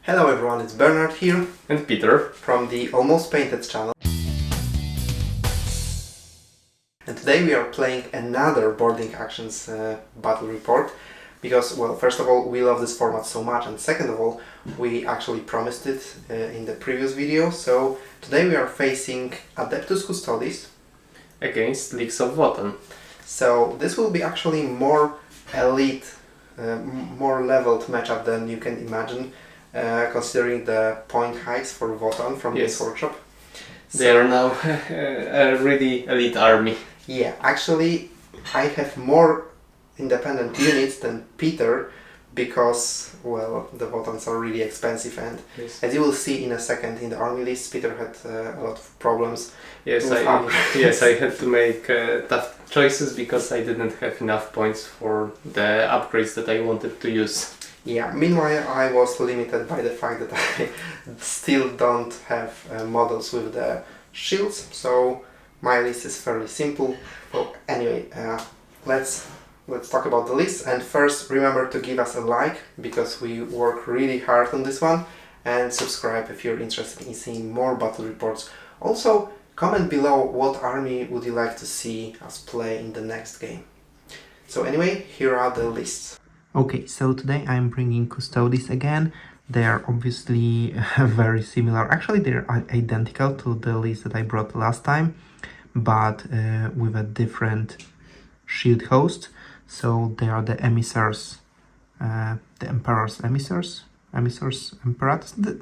Hello everyone, it's Bernard here and Peter from the Almost Painted channel. And today we are playing another Boarding Actions battle report because, well, first of all, we love this format so much, and second of all, we actually promised it in the previous video. So today we are facing Adeptus Custodes against Leagues of Votann. So this will be actually more elite, more leveled matchup than you can imagine. Considering the point hikes for Votann from this workshop. They are now a really elite army. Yeah, actually I have more independent units than Peter because, well, the Votanns are really expensive, and as you will see in a second in the army list, Peter had a lot of problems. Yes, I had to make tough choices because I didn't have enough points for the upgrades that I wanted to use. Yeah, meanwhile I was limited by the fact that I still don't have models with the shields, so my list is fairly simple. Well, anyway, let's talk about the list, and first remember to give us a like because we work really hard on this one, and subscribe if you're interested in seeing more battle reports. Also, comment below what army would you like to see us play in the next game. So anyway, here are the lists. Okay, so today I'm bringing Custodes again. They are obviously very similar. Actually, they're identical to the list that I brought last time, but with a different shield host. So they are the emissaries, the Emperor's emissaries, Emperors, the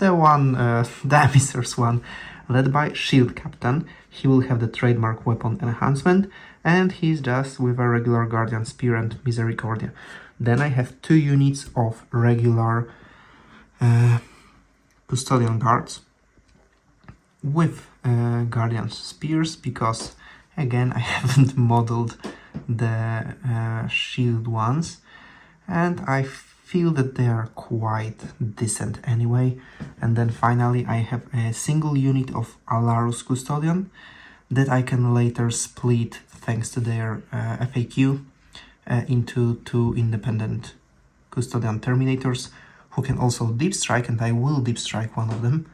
emissaries one, led by Shield Captain. He will have the trademark weapon enhancement, and he's just with a regular Guardian Spear and Misericordia. Then I have two units of regular Custodian Guards with Guardian Spears because, again, I haven't modeled the shield ones, and I feel that they are quite decent anyway. And then finally I have a single unit of Alarus Custodian that I can later split thanks to their FAQ into two independent Custodian Terminators who can also deep strike, and I will deep strike one of them.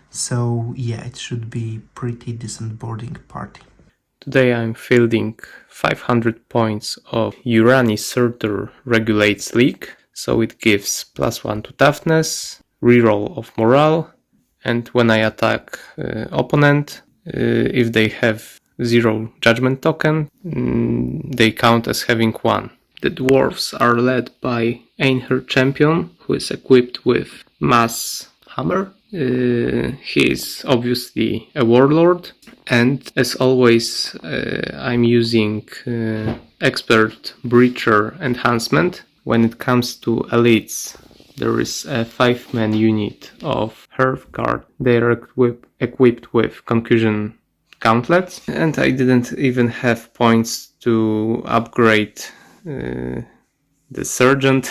So yeah, it should be pretty decent boarding party. Today I'm fielding 500 points of Urani Surtur Regulates League, so it gives +1 to toughness, reroll of morale, and when I attack opponent, if they have 0 judgment token, they count as having 1. The dwarves are led by Einher Champion, who is equipped with mass hammer. He is obviously a warlord, and as always I'm using expert breacher enhancement. When it comes to elites, there is a 5-man unit of Hearth Guard. They are equipped with concussion gauntlets, and I didn't even have points to upgrade the sergeant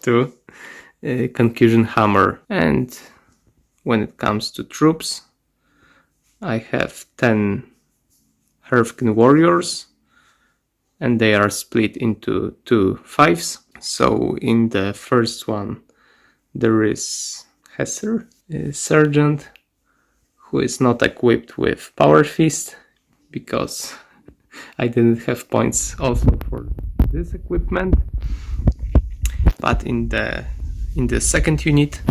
to concussion hammer. And when it comes to troops, I have 10 Hearthkin warriors, and they are split into 2 5s. So in the first one there is Hesser, sergeant, who is not equipped with Power Fist because I didn't have points also for this equipment. But in the second unit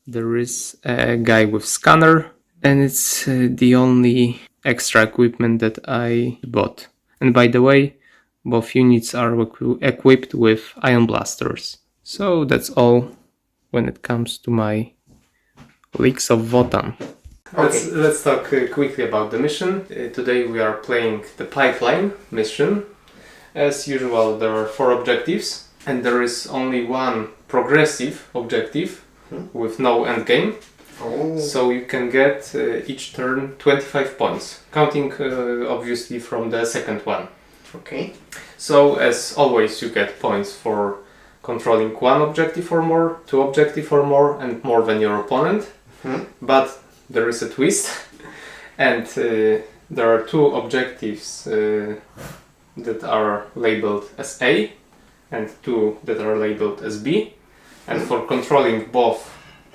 there is a guy with scanner, and it's the only extra equipment that I bought. And by the way, both units are equipped with ion blasters. So that's all when it comes to my Leagues of Votann. Okay. Let's talk quickly about the mission. Today we are playing the pipeline mission. As usual, there are 4 objectives, and there is only one progressive objective with no endgame. So you can get each turn 25 points, counting obviously from the second one. Okay. So as always, you get points for controlling 1 objective or more, 2 objective or more, and more than your opponent. But there is a twist, and there are 2 objectives that are labeled as A, and 2 that are labeled as B. And for controlling both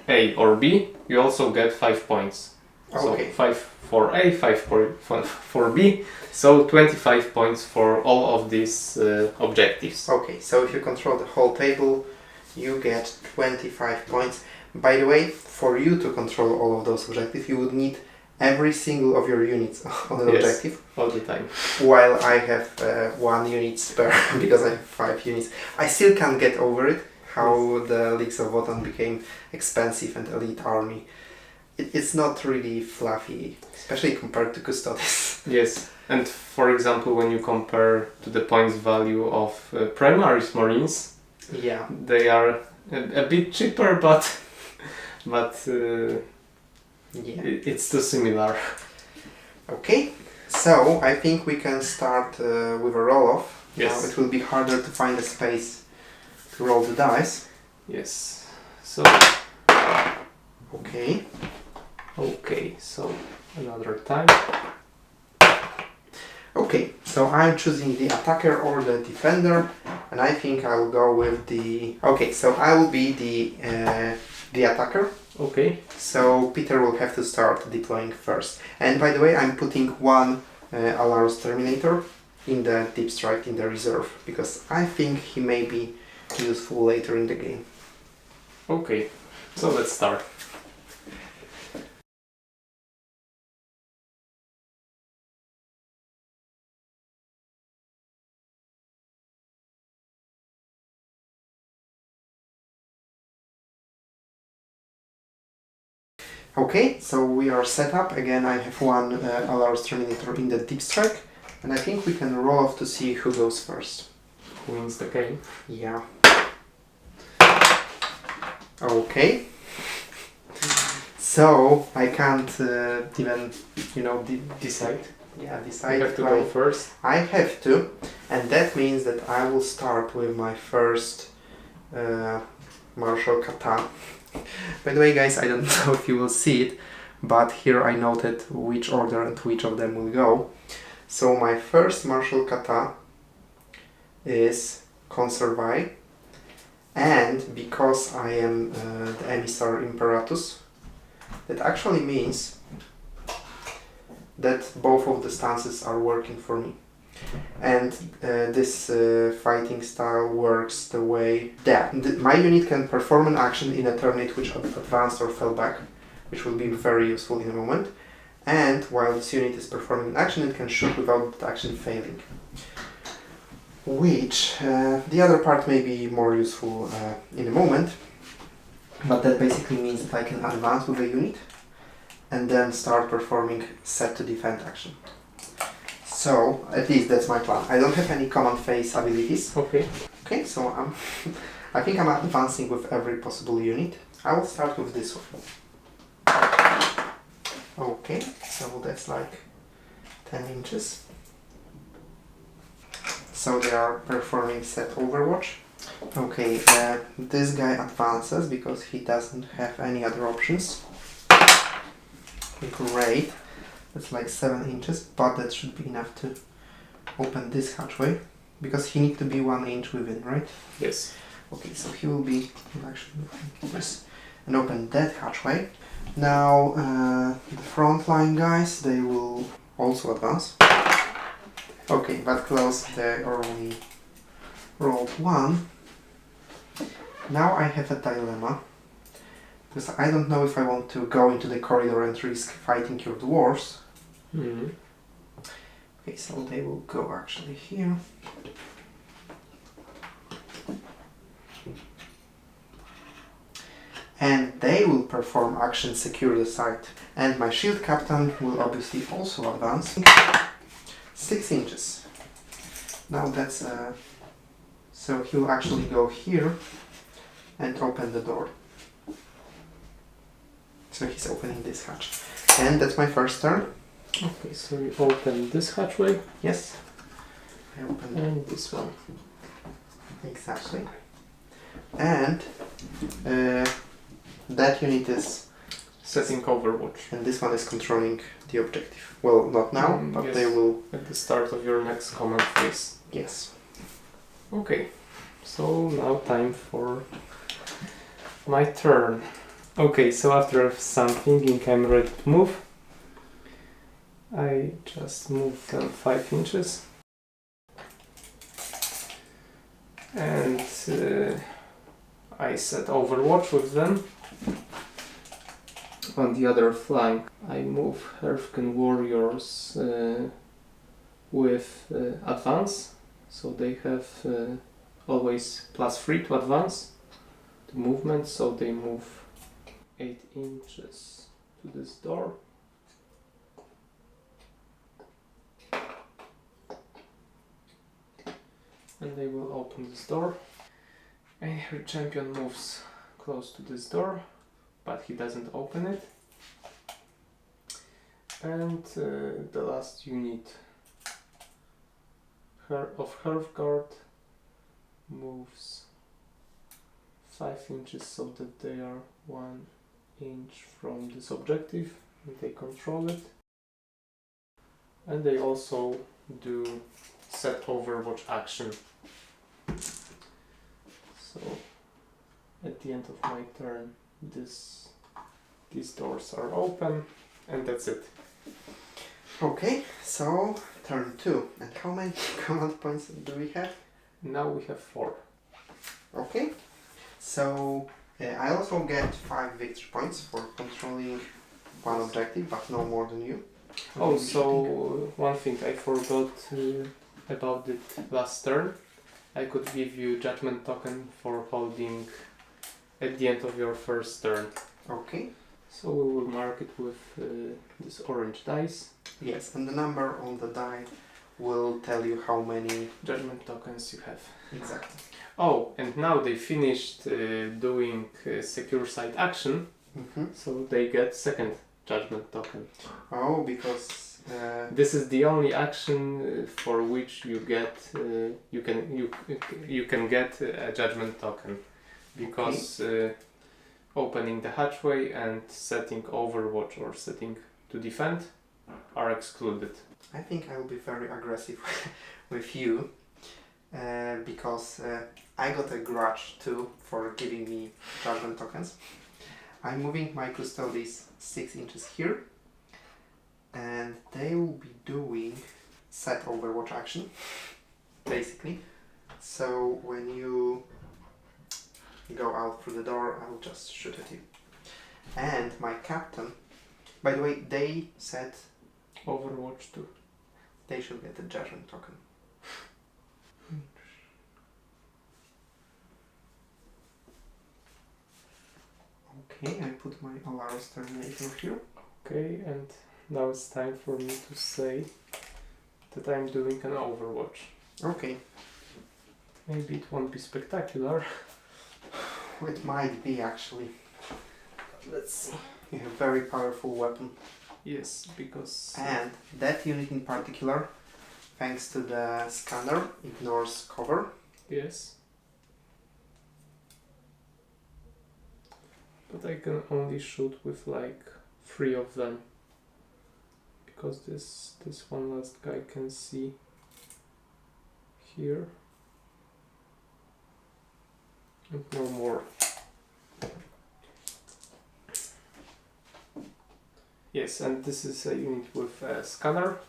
A or B, you also get 5 points. Okay. So 5 for A, 5 for B, so 25 points for all of these objectives. Okay, so if you control the whole table, you get 25 points. By the way, for you to control all of those objectives, you would need every single of your units on an objective. All the time. While I have 1 unit spare because I have 5 units. I still can't get over it, how the Leagues of Votann became expensive and elite army. It's not really fluffy, especially compared to Custodes. Yes, and for example, when you compare to the points value of Primaris Marines, Yeah. they are a bit cheaper, but Yeah. it's too similar. Okay, so I think we can start with a roll-off. Yes. Now it will be harder to find a space to roll the dice. Yes. So Okay. okay, so another time. Okay, so I'm choosing the attacker or the defender, and I think I'll go with the... Okay, so I will be the attacker. Okay. So Peter will have to start deploying first. And by the way, I'm putting 1 Alarus Terminator in the Deep Strike in the reserve, because I think he may be useful later in the game. Okay, so let's start. Okay, so we are set up. Again, I have 1 Alarus Terminator in the Deep Strike, and I think we can roll off to see who goes first. Who wins the game? Yeah. Okay. So I can't even, Decide. decide. You have to who go first. I have to, and that means that I will start with my first Marshal Kata. By the way, guys, I don't know if you will see it, but here I noted which order and which of them will go. So my first Marshal Kata is Conservi, and because I am the Emissar Imperatus, that actually means that both of the stances are working for me. And this fighting style works the way that my unit can perform an action in a turn which advanced or fell back, which will be very useful in a moment. And while this unit is performing an action, it can shoot without that action failing. Which, the other part may be more useful in a moment, but that basically means that I can advance with a unit and then start performing set to defend action. So, at least that's my plan. I don't have any command phase abilities. Okay. Okay, so I think I'm advancing with every possible unit. I will start with this one. Okay, so that's like 10 inches. So they are performing set Overwatch. Okay, this guy advances because he doesn't have any other options. Great. That's like 7 inches, but that should be enough to open this hatchway, because he needs to be 1 inch within, right? Yes. Okay, so he will be actually this and open that hatchway. Now the front line guys, they will also advance. Okay, but close, they only rolled 1. Now I have a dilemma, because I don't know if I want to go into the corridor and risk fighting your dwarves. Mm-hmm. Okay, so they will go actually here. And they will perform action secure the site. And my shield captain will obviously also advance 6 inches. Now that's so he'll actually go here and open the door. So he's opening this hatch. And that's my first turn. Okay, so you open this hatchway. Yes. I open And this one. Exactly. And that unit is Setting Overwatch. and this one is controlling the objective. Well, not now, but yes. they will. At the start of your next command phase. Yes. Okay, so now time for my turn. Okay, so after some thinking, I'm ready to move. I just move them 5 inches. And I set Overwatch with them. On the other flank, I move Hearthken Warriors with advance, so they have always +3 to advance to movement, so they move 8 inches to this door. And they will open this door. And her champion moves close to this door, but he doesn't open it. And the last unit of Hearthguard moves 5 inches so that they are 1 inch from this objective and they control it. And they also do set Overwatch action. So at the end of my turn, these doors are open, and that's it. Okay, so turn 2. And how many command points do we have? Now we have 4. Okay, so I also get 5 victory points for controlling one objective, but no more than you. Oh, so one thing I forgot about it last turn. I could give you judgment token for holding at the end of your first turn. Okay. So we will mark it with this orange dice. Yes, and the number on the die will tell you how many judgment tokens you have. Exactly. Oh, and now they finished doing secure site action, so they get second judgment token. Oh, because this is the only action for which you get you can get a judgment token, because opening the hatchway and setting Overwatch or setting to defend are excluded. I think I will be very aggressive with you, because I got a grudge too for giving me judgment tokens. I'm moving my Custodes 6 inches here, and they will be doing set Overwatch action, basically. So when you go out through the door, I will just shoot at you. And my captain, by the way, they set Overwatch too. They should get a judgment token. Okay, I put my Alarus Terminator here. Okay, and now it's time for me to say that I'm doing an Overwatch. Okay. Maybe it won't be spectacular. It might be, actually. Let's see. You have a very powerful weapon. Yes, because... And that unit in particular, thanks to the scanner, ignores cover. Yes. But I can only shoot with like 3 of them. Because this one last guy can see here. And no more. Yes, and this is a unit with a scanner,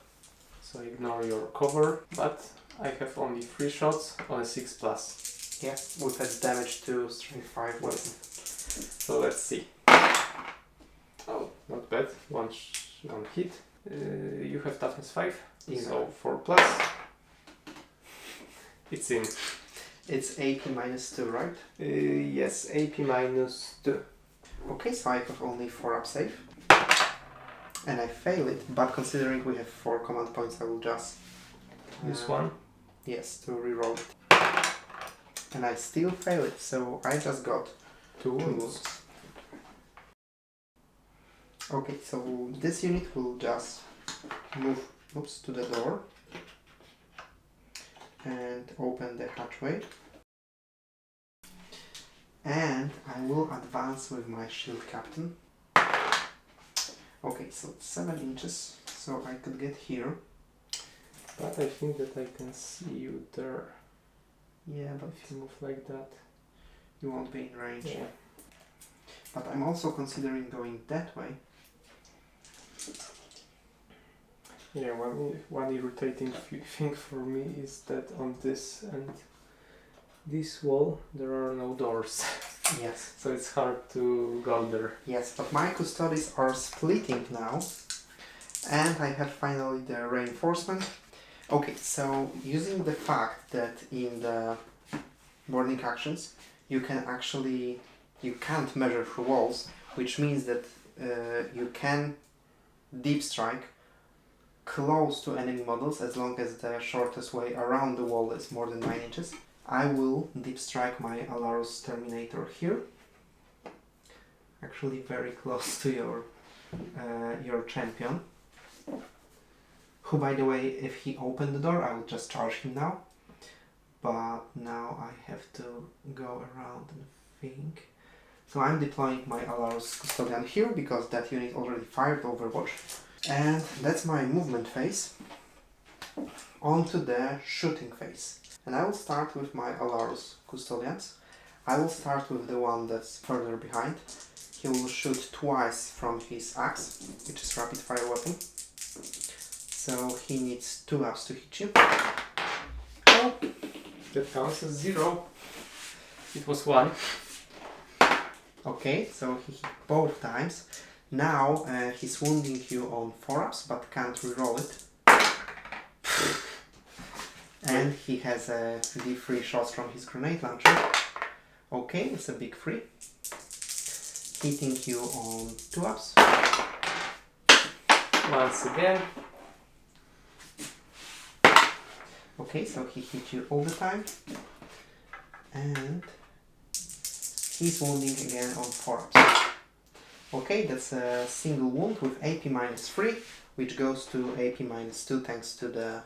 so ignore your cover, but I have only 3 shots on a 6+. Yes, with a damage to strength 5 weapon. So let's see. Oh, not bad. One hit. You have toughness 5, so 4+. It's in. It's AP -2, right? Yes, AP -2. Okay, so I have only 4 up save. And I fail it, but considering we have 4 command points, I will just... This one? Yes, to reroll it. And I still fail it, so I just got 2 wounds. Okay, so this unit will just move to the door and open the hatchway. And I will advance with my shield captain. Okay, so it's 7 inches, so I could get here. But I think that I can see you there. Yeah, but if you move like that, you won't be in range. Yeah. But I'm also considering going that way. Yeah, one irritating thing for me is that on this and this wall there are no doors. Yes. So it's hard to go there. Yes, but my Custodes are splitting now. And I have finally the reinforcement. Okay, so using the fact that in the boarding actions you can't measure through walls, which means that you can deep strike close to enemy models as long as the shortest way around the wall is more than 9 inches. I will deep strike my Alarus Terminator here, actually very close to your champion, who, by the way, if he opened the door I will just charge him now, but now I have to go around and think. So I'm deploying my Alarus Custodian here because that unit already fired Overwatch. And that's my movement phase. On to the shooting phase. And I will start with my Alarus Custodians. I will start with the one that's further behind. He will shoot twice from his axe, which is rapid fire weapon. So he needs 2 ups to hit you. Oh, that counts as 0. It was 1. Okay, so he hit both times. Now he's wounding you on 4 ups, but can't reroll it. And he has D3 shots from his grenade launcher. Okay, it's a big 3. Hitting you on 2 ups. Once again. Okay, so he hit you all the time. And he's wounding again on 4 ups. Okay, that's a single wound with AP -3, which goes to AP -2 thanks to the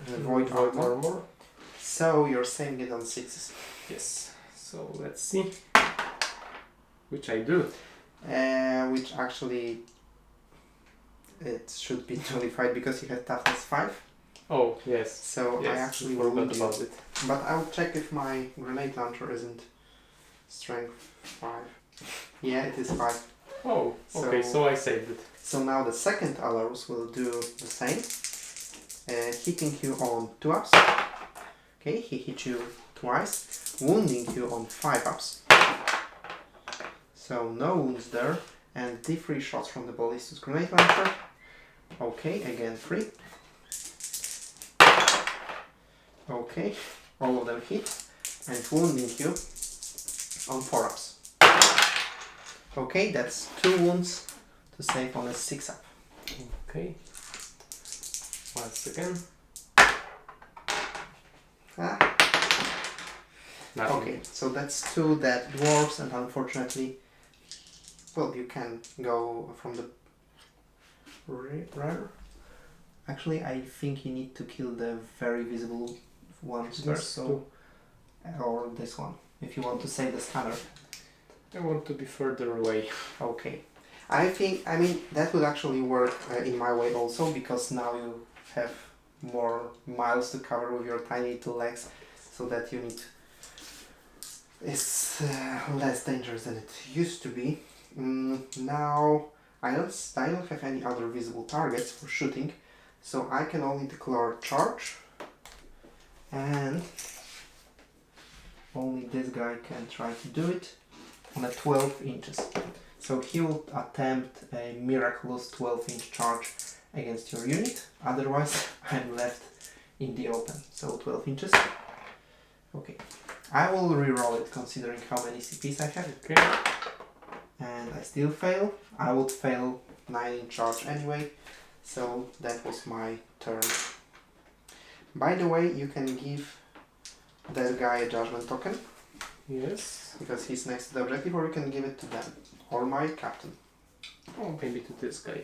void armor. So you're saving it on 6s. Yes. So let's see. Which I do. Which actually it should be nullified because you have toughness 5. Oh, yes. So yes, I actually forgot wound you. about it. But I'll check if my grenade launcher isn't strength 5. Yeah, it is 5. Oh, okay, so I saved it. So now the second Alarus will do the same. Hitting you on 2 ups. Okay, he hit you twice. Wounding you on 5 ups. So no wounds there. And D3 shots from the ballistus grenade launcher. Okay, again 3. Okay, all of them hit. And wounding you on 4 ups. Okay, that's 2 wounds to save on a 6 up. Okay. Once again. Nothing. Okay, so that's 2 dead dwarves, and unfortunately, well, you can go from the rear. Actually, I think you need to kill the very visible ones first, so, or this one, if you want to save the scanner. I want to be further away. Okay. I mean, that would actually work in my way also, because now you have more miles to cover with your tiny 2 legs, so that unit is less dangerous than it used to be. Now, I don't have any other visible targets for shooting, so I can only declare charge, and only this guy can try to do it on a 12 inches. So he will attempt a miraculous 12-inch charge against your unit, otherwise I'm left in the open. So 12 inches. Okay, I will reroll it considering how many CPs I have. Okay. And I still fail. I would fail 9-inch charge anyway, so that was my turn. By the way, you can give that guy a judgment token. Yes. Because he's next to the objective, or you can give it to them. Or my captain. Oh, maybe to this guy.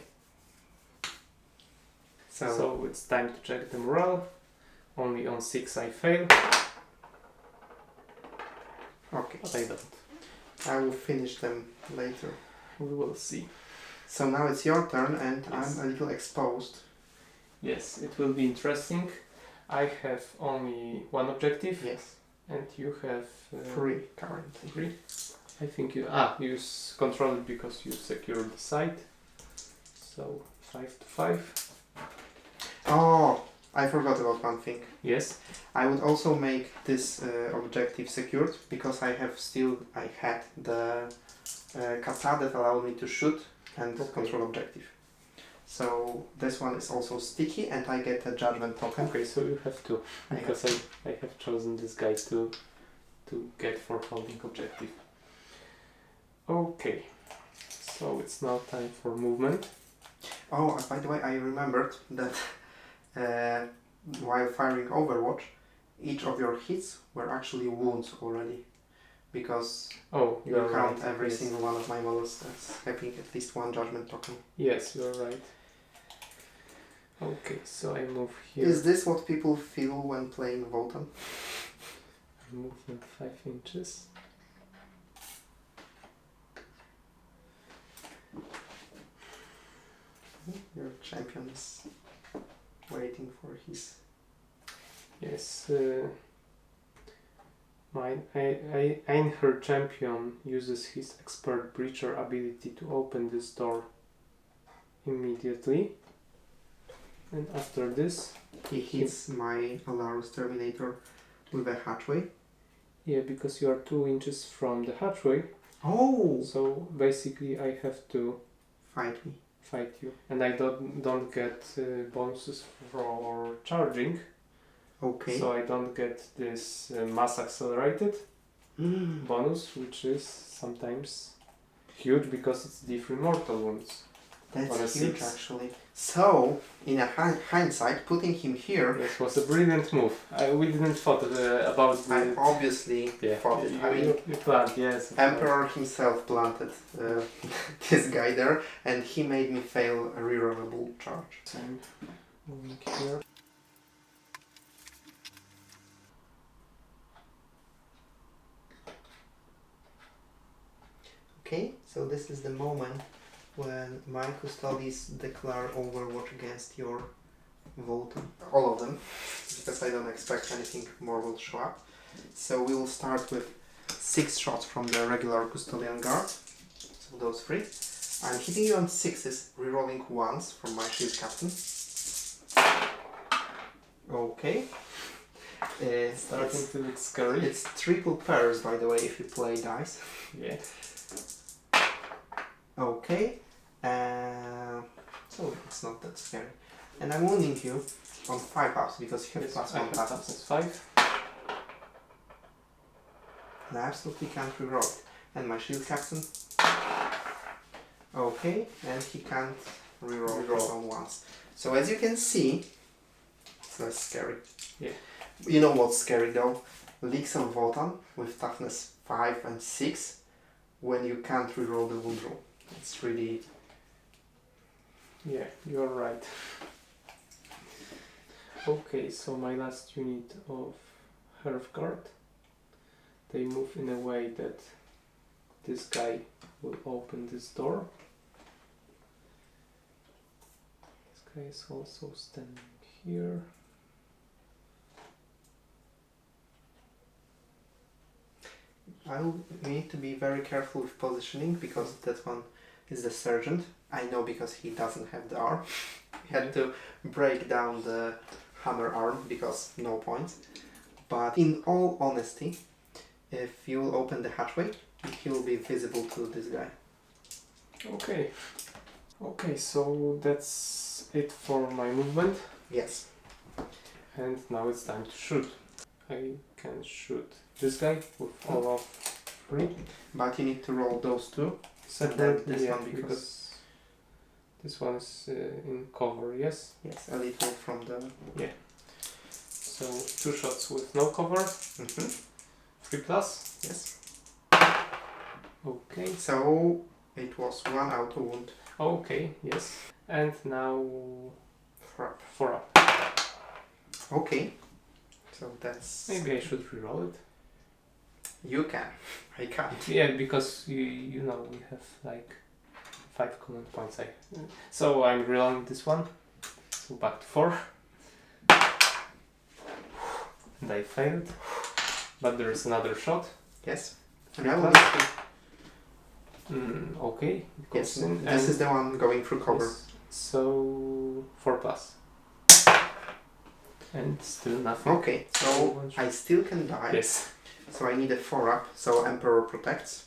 So it's time to check the morale. Only on 6 I fail. okay. But I don't. I will finish them later. We will see. So now it's your turn, and Yes. I'm a little exposed. Yes, it will be interesting. I have only 1 objective. Yes. And you have 3 currently. 3. I think you control it because you secured the site. So 5 to 5. Oh, I forgot about one thing. Yes. I would also make this objective secured because I had the Custodes that allow me to shoot and control objective. So this one is also sticky and I get a judgment token. Okay, so you have to, because I have chosen this guy to get for holding objective. Okay, so it's now time for movement. Oh, by the way, I remembered that while firing Overwatch, each of your hits were actually wounds already. Because you count every single one of my models as having at least one judgment token. Yes, you're right. Okay, so I move here. Is this what people feel when playing Votann? Movement 5 inches. Your champion is waiting for his... Yes, her champion uses his expert breacher ability to open this door immediately. And after this, he hits my Alarus Terminator with a hatchway. Yeah, because you are 2 inches from the hatchway. Oh! So basically I have to fight you. And I don't get bonuses for charging. Okay. So I don't get this mass accelerated bonus, which is sometimes huge because it's D3 mortal wounds. That's huge actually. So, in a hindsight, putting him here... This was a brilliant move. We didn't thought about the... I obviously thought it. You planned, yes. Emperor himself planted this guy there, and he made me fail a rerollable charge. So I'm moving here. Okay, so this is the moment when my Custodes declare Overwatch against your Votann. All of them, because I don't expect anything more will show up. So we will start with 6 shots from the regular Custodian Guard. So those 3. I'm hitting you on 6s, rerolling once from my Shield Captain. Okay. Starting to look scary. It's triple pairs, by the way, if you play dice. Yeah. Okay. So it's not that scary. And I'm wounding you on 5 ups because you have +1 toughness. 5. And I absolutely can't reroll it. And my Shield Captain. Okay, and he can't reroll on once. So as you can see, it's less scary. Yeah. You know what's scary though? Leagues of Votann with toughness 5 and 6 when you can't reroll the wound roll. It's really... Yeah, you're right. Okay, so my last unit of Hearth Guard, they move in a way that this guy will open this door. This guy is also standing here. We need to be very careful with positioning because that one is the sergeant. I know because he doesn't have the arm. We had to break down the hammer arm because no points. But in all honesty, if you open the hatchway, he will be visible to this guy. Okay. Okay, so that's it for my movement. Yes. And now it's time to shoot. I can shoot this guy with all of 3. But you need to roll those 2. Separate this one one because this one is in cover, yes? Yes, a little from the... Yeah. So 2 shots with no cover. 3 plus. Yes. Okay. So it was 1 auto wound. Okay, yes. And now 4 up. Okay. So that's... Maybe I should reroll it. You can. I can't. Yeah, because you know we have like 5 command points. So I'm rerolling this one. So back to 4. And I failed. But there is another shot. Yes. 3 And I will plus. need Okay. Yes, this is the one going through cover. Yes. So 4+. And still nothing. Okay, so I still can die. Yes. So I need a 4-up, so Emperor protects.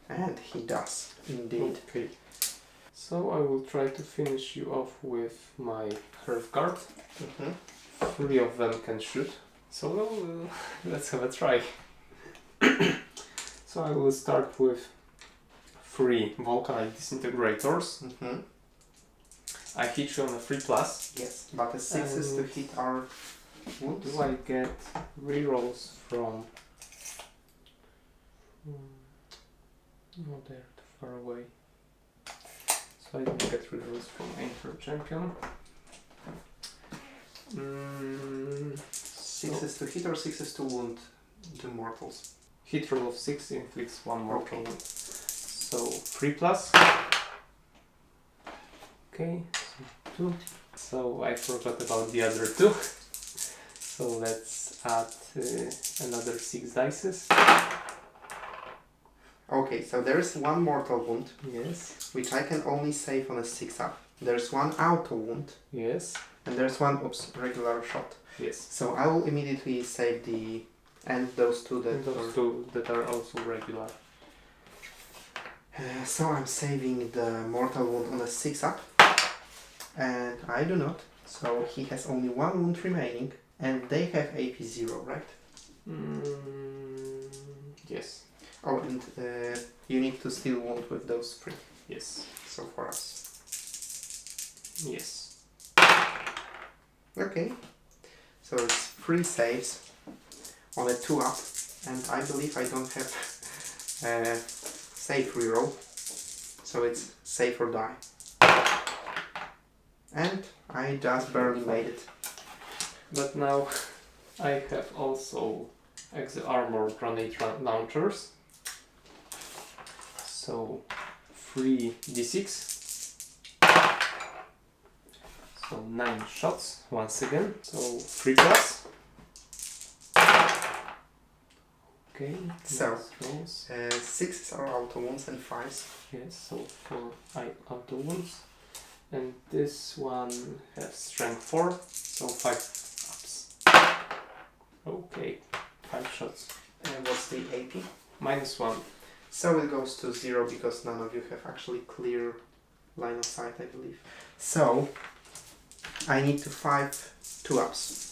And he does, indeed. Okay. So I will try to finish you off with my Hearth Guard. 3 of them can shoot. So let's have a try. So I will start with 3 Volcanite Disintegrators. I hit you on a 3+. Yes, but the 6s to hit are wounds. Do I get rerolls from... No, they're too far away. So I don't get rerolls from Ancient Champion. 6s to hit or 6s to wound the mortals? Hit roll of 6 inflicts 1 more Okay. wound. So 3+. Okay, so 2. So I forgot about the other 2. So let's add another 6 dices. Okay, so there is 1 mortal wound, Yes. which I can only save on a 6-up. There's 1 auto wound, Yes. and there's 1 regular shot. Yes. So I will immediately save those 2 that Those 2 that are also regular. So I'm saving the mortal wound on a 6-up, and I do not. So he has only 1 wound remaining, and they have AP 0, right? Yes. Oh, and you need to steal wound with those 3. Yes. So for us. Yes. Okay. So it's 3 saves on a 2-up, and I believe I don't have save reroll, so it's save or die. And I just barely made it. But now I have also Armor Grenade Launchers. So 3d6. So 9 shots once again. So 3+. Okay, So, rolls. 6s are auto wounds and 5s. Yes, so 4 auto wounds. And this one has strength 4, so 5 ups. Okay, 5 shots. And what's the AP? -1. So it goes to 0 because none of you have actually clear line of sight, I believe. So I need to 5 2-ups.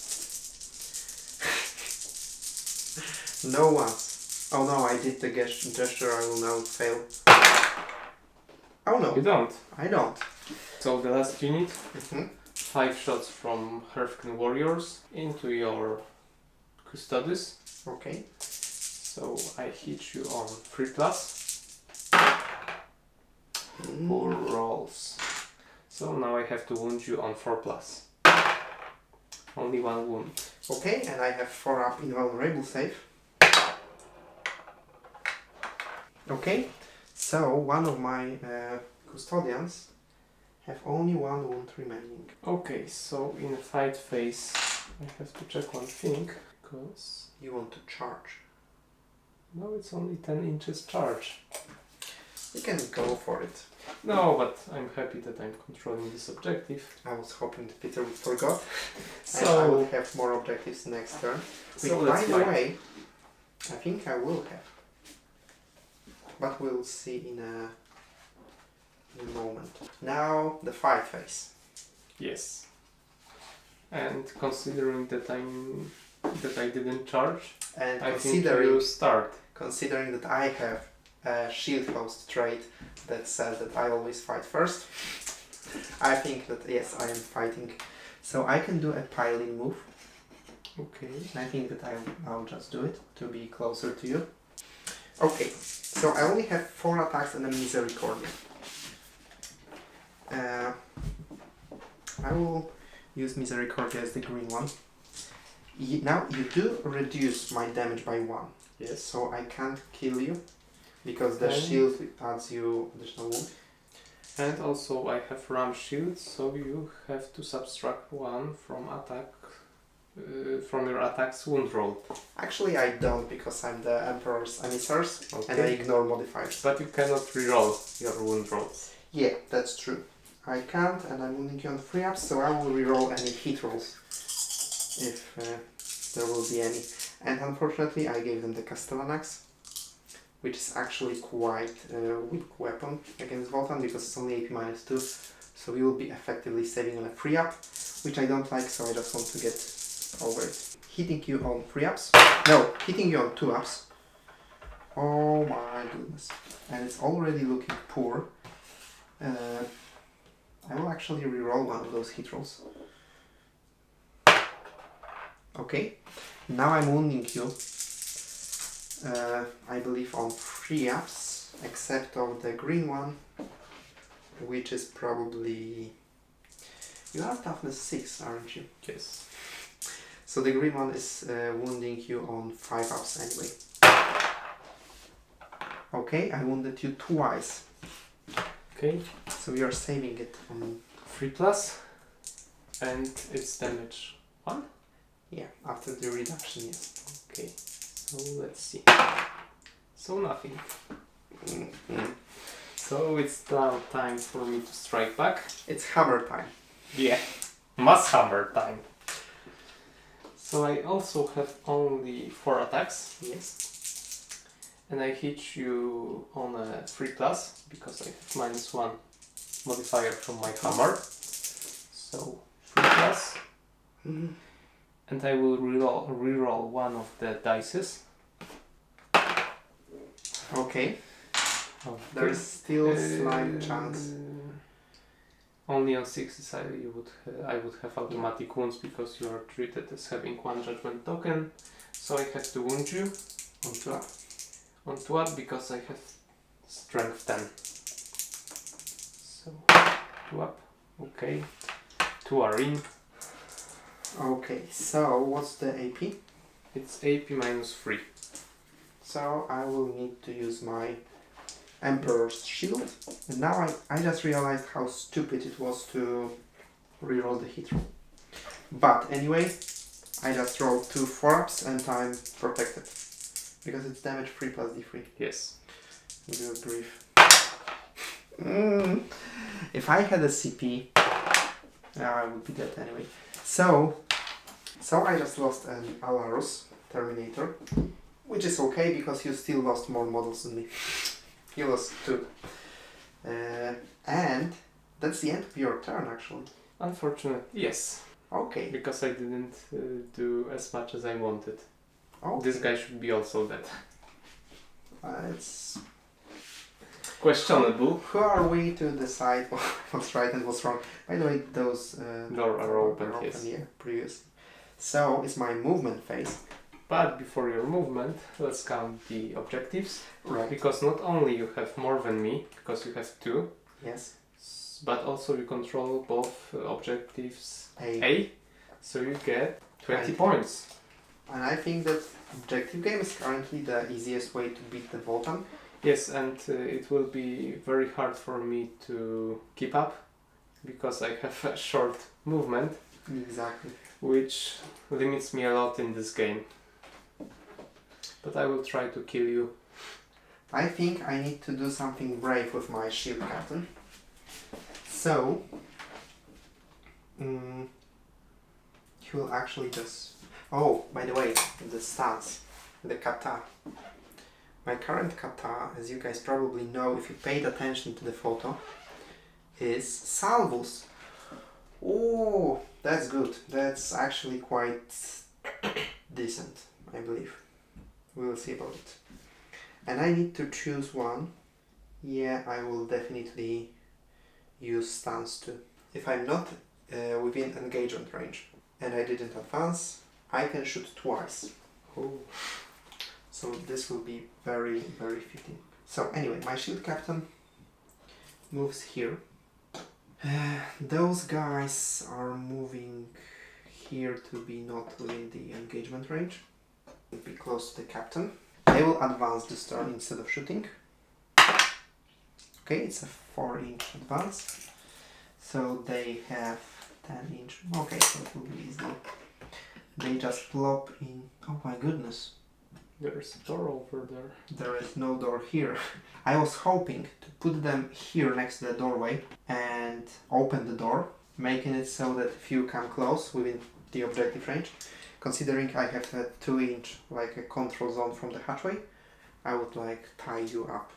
No ones. Oh no, I did the gesture, I will now fail. Oh no. You don't. I don't. So the last unit, 5 shots from Hearthken Warriors into your Custodes. Okay. So I hit you on 3+. 4 rolls. So now I have to wound you on 4+. Only 1 wound. Okay, and I have 4-up invulnerable save. Okay, so one of my custodians have only 1 wound remaining. Okay, so in the fight phase I have to check one thing, because... You want to charge. No, it's only 10 inches charge. You can go for it. No, but I'm happy that I'm controlling this objective. I was hoping that Peter would forget. So and I will have more objectives next turn. So Which, by let's the fight. way, I think I will have. But we'll see in a moment. Now the fight phase. Yes. And considering that I didn't charge, And I think you start. Considering that I have a shield host trait that says that I always fight first, I think that yes, I am fighting. So I can do a piling move. Okay. I think that I'll just do it to be closer to you. Okay, so I only have 4 attacks and a Misericordia. I will use Misericordia as the green one. Now you do reduce my damage by 1. Yes. So I can't kill you because the And- shield adds you additional wound. And also I have ram shield, so you have to subtract 1 from attack from your attacks wound roll. Actually, I don't, because I'm the Emperor's Emissaries, and I ignore modifiers. But you cannot reroll your wound rolls. Yeah, that's true. I can't, and I'm wounding you on 3-ups, so I will reroll any hit rolls, if there will be any. And unfortunately, I gave them the Castellan Axe, which is actually quite a weak weapon against Votann, because it's only AP -2, so we will be effectively saving on a 3-up, which I don't like, so I just want to get over it. Hitting you on 3-ups. No, hitting you on 2-ups. Oh my goodness. And it's already looking poor. I will actually reroll one of those hit rolls. Okay, now I'm wounding you. I believe on 3-ups, except of the green one, which is probably... You are toughness 6, aren't you? Yes. So the green one is wounding you on 5-ups anyway. Okay, I wounded you twice. Okay. So we are saving it on 3+, and it's damage 1? Yeah, after the reduction, yes. Okay, so let's see. So nothing. So it's now time for me to strike back. It's hammer time. Yeah, mass hammer time. So I also have only 4 attacks. Yes. And I hit you on a 3+, because I have -1 modifier from my hammer. So 3+. And I will reroll one of the dices. Okay. Oh, There is still slight chance. Only on 6s I would have automatic wounds, because you are treated as having 1 judgment token. So I have to wound you On 2-up. on 2-up, because I have strength 10. So 2-up, okay. 2 are in. Okay, so what's the AP? It's AP -3. So I will need to use my Emperor's Shield. And now I just realized how stupid it was to reroll the hit roll. But anyway, I just rolled 2 4-ups and I'm protected. Because it's damage 3 plus D3. Yes. Good grief. If I had a CP, I would be dead anyway. So I just lost an Alarus Terminator, which is okay because you still lost more models than me. You lost 2. And that's the end of your turn, actually. Unfortunately, yes. Okay. Because I didn't do as much as I wanted. Okay. This guy should be also dead. It's questionable. Who are we to decide what's right and what's wrong? By the way, those doors are open, yes. Yeah, previous. So it's my movement phase. But before your movement, let's count the objectives. Right. Because not only you have more than me, because you have 2. Yes. But also you control both objectives A. So you get 20 points. And I think that objective game is currently the easiest way to beat the Votann. Yes, and it will be very hard for me to keep up, because I have a short movement. Exactly. Which limits me a lot in this game. But I will try to kill you. I think I need to do something brave with my shield captain. So, he will actually just... Oh, by the way, the stance, the kata. My current kata, as you guys probably know if you paid attention to the photo, is Salvus. Oh, that's good. That's actually quite decent, I believe. We will see about it. And I need to choose one. Yeah, I will definitely use stance too. If I'm not within engagement range and I didn't advance, I can shoot twice. Oh. So this will be very, very fitting. So anyway, my shield captain moves here. Those guys are moving here to be not within the engagement range. Be close to the captain. They will advance this turn instead of shooting. Okay, it's a 4-inch advance. So they have 10-inch. Okay, so it will be easy. they just plop in. Oh my goodness. There's a door over there. There is no door here. I was hoping to put them here next to the doorway and open the door, making it so that if you come close within the objective range, considering I have a 2-inch like a control zone from the hatchway, I would like tie you up.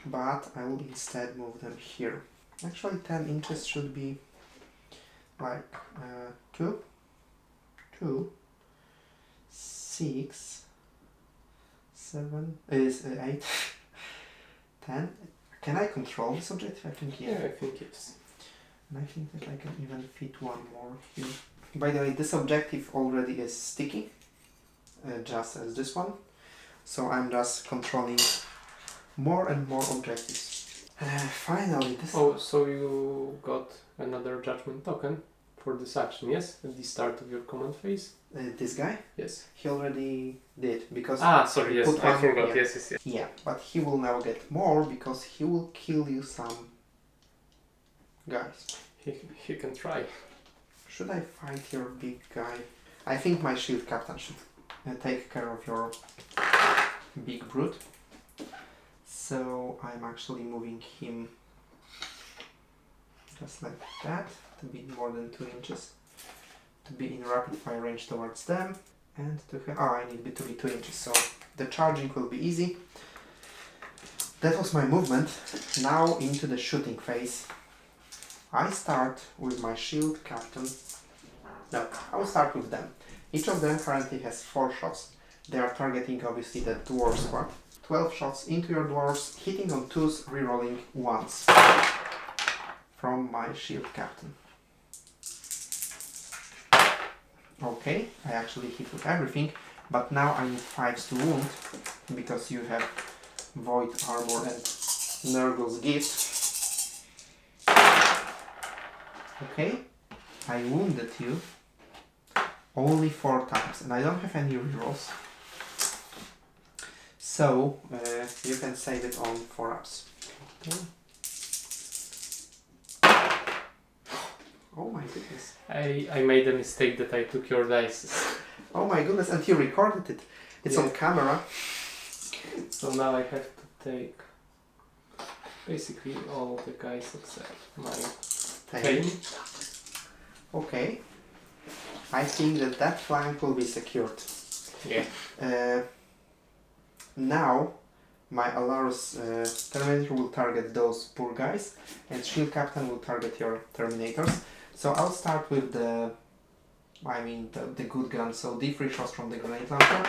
But I will instead move them here. Actually 10 inches should be like 2, 6, 7, is 8, 10. Can I control this objective? I think Yeah, I think it's. And I think that I can even fit one more here. By the way, this objective already is sticky, just as this one. So I'm just controlling more and more objectives. Finally, this. Oh, so you got another judgment token for this action, yes? At the start of your command phase? This guy? Yes. He already did, because... Sorry, yes, put I one forgot, here. yes. Yeah, but he will now get more, because he will kill you some guys. He can try. Should I fight your big guy? I think my shield captain should take care of your big brute. So I'm actually moving him just like that, to be more than 2 inches, to be in rapid fire range towards them, and to have, I need to be 2 inches, so the charging will be easy. That was my movement. Now into the shooting phase. I start with my shield captain. No, I will start with them. Each of them currently has 4 shots. They are targeting obviously the dwarf squad. 12 shots into your dwarves, hitting on 2s, rerolling 1s from my shield captain. Okay, I actually hit with everything, but now I need 5s to wound, because you have Void Armor and Nurgle's Gift. Okay, I wounded you only 4 times, and I don't have any rerolls. So, you can save it on 4-ups. Okay. Oh my goodness. I made a mistake that I took your dice. Oh my goodness, and you recorded it. It's on camera. So now I have to take basically all the guys except my pain. Okay. I think that flank will be secured. Yeah. Now, my Alarus Terminator will target those poor guys, and Shield Captain will target your Terminators. So I'll start with the good gun, so D3 shots from the grenade launcher.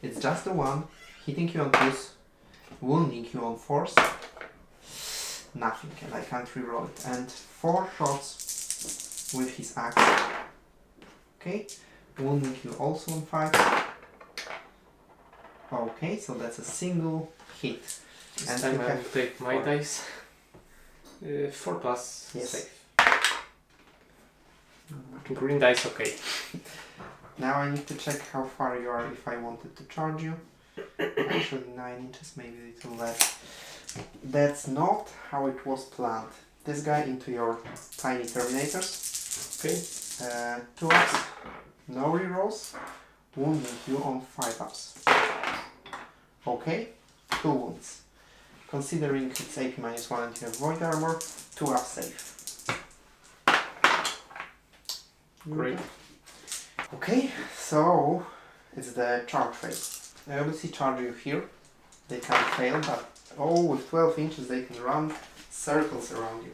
It's just the one, hitting you on 2s, wounding you on 4s, nothing, and I can't reroll it. And 4 shots with his axe. Okay, wounding you also on 5s. Okay, so that's a single hit. This and time you I will have take my 4. dice. 4+, Yes. safe. Green dice, okay. Now I need to check how far you are if I wanted to charge you. Actually 9 inches, maybe a little less. That's not how it was planned. This guy into your tiny Terminators. Okay. 2-ups, no rerolls, wounding you on 5-ups. Okay, 2 wounds. Considering it's AP -1 and you have Void Armor, 2-up safe. Great. Okay, so it's the charge phase. I obviously charge you here. They can't fail, but with 12 inches they can run circles around you.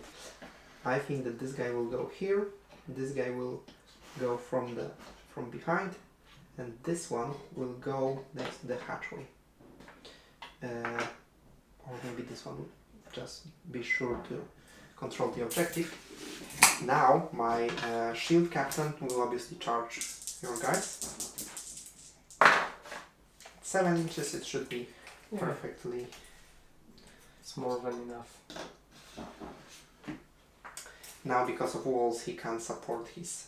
I think that this guy will go here, this guy will go from behind, and this one will go next to the hatchway. Or maybe this one will just be sure to control the objective. Now my shield captain will obviously charge your guys. 7 inches, it should be perfectly. It's more than enough. Now because of walls he can support his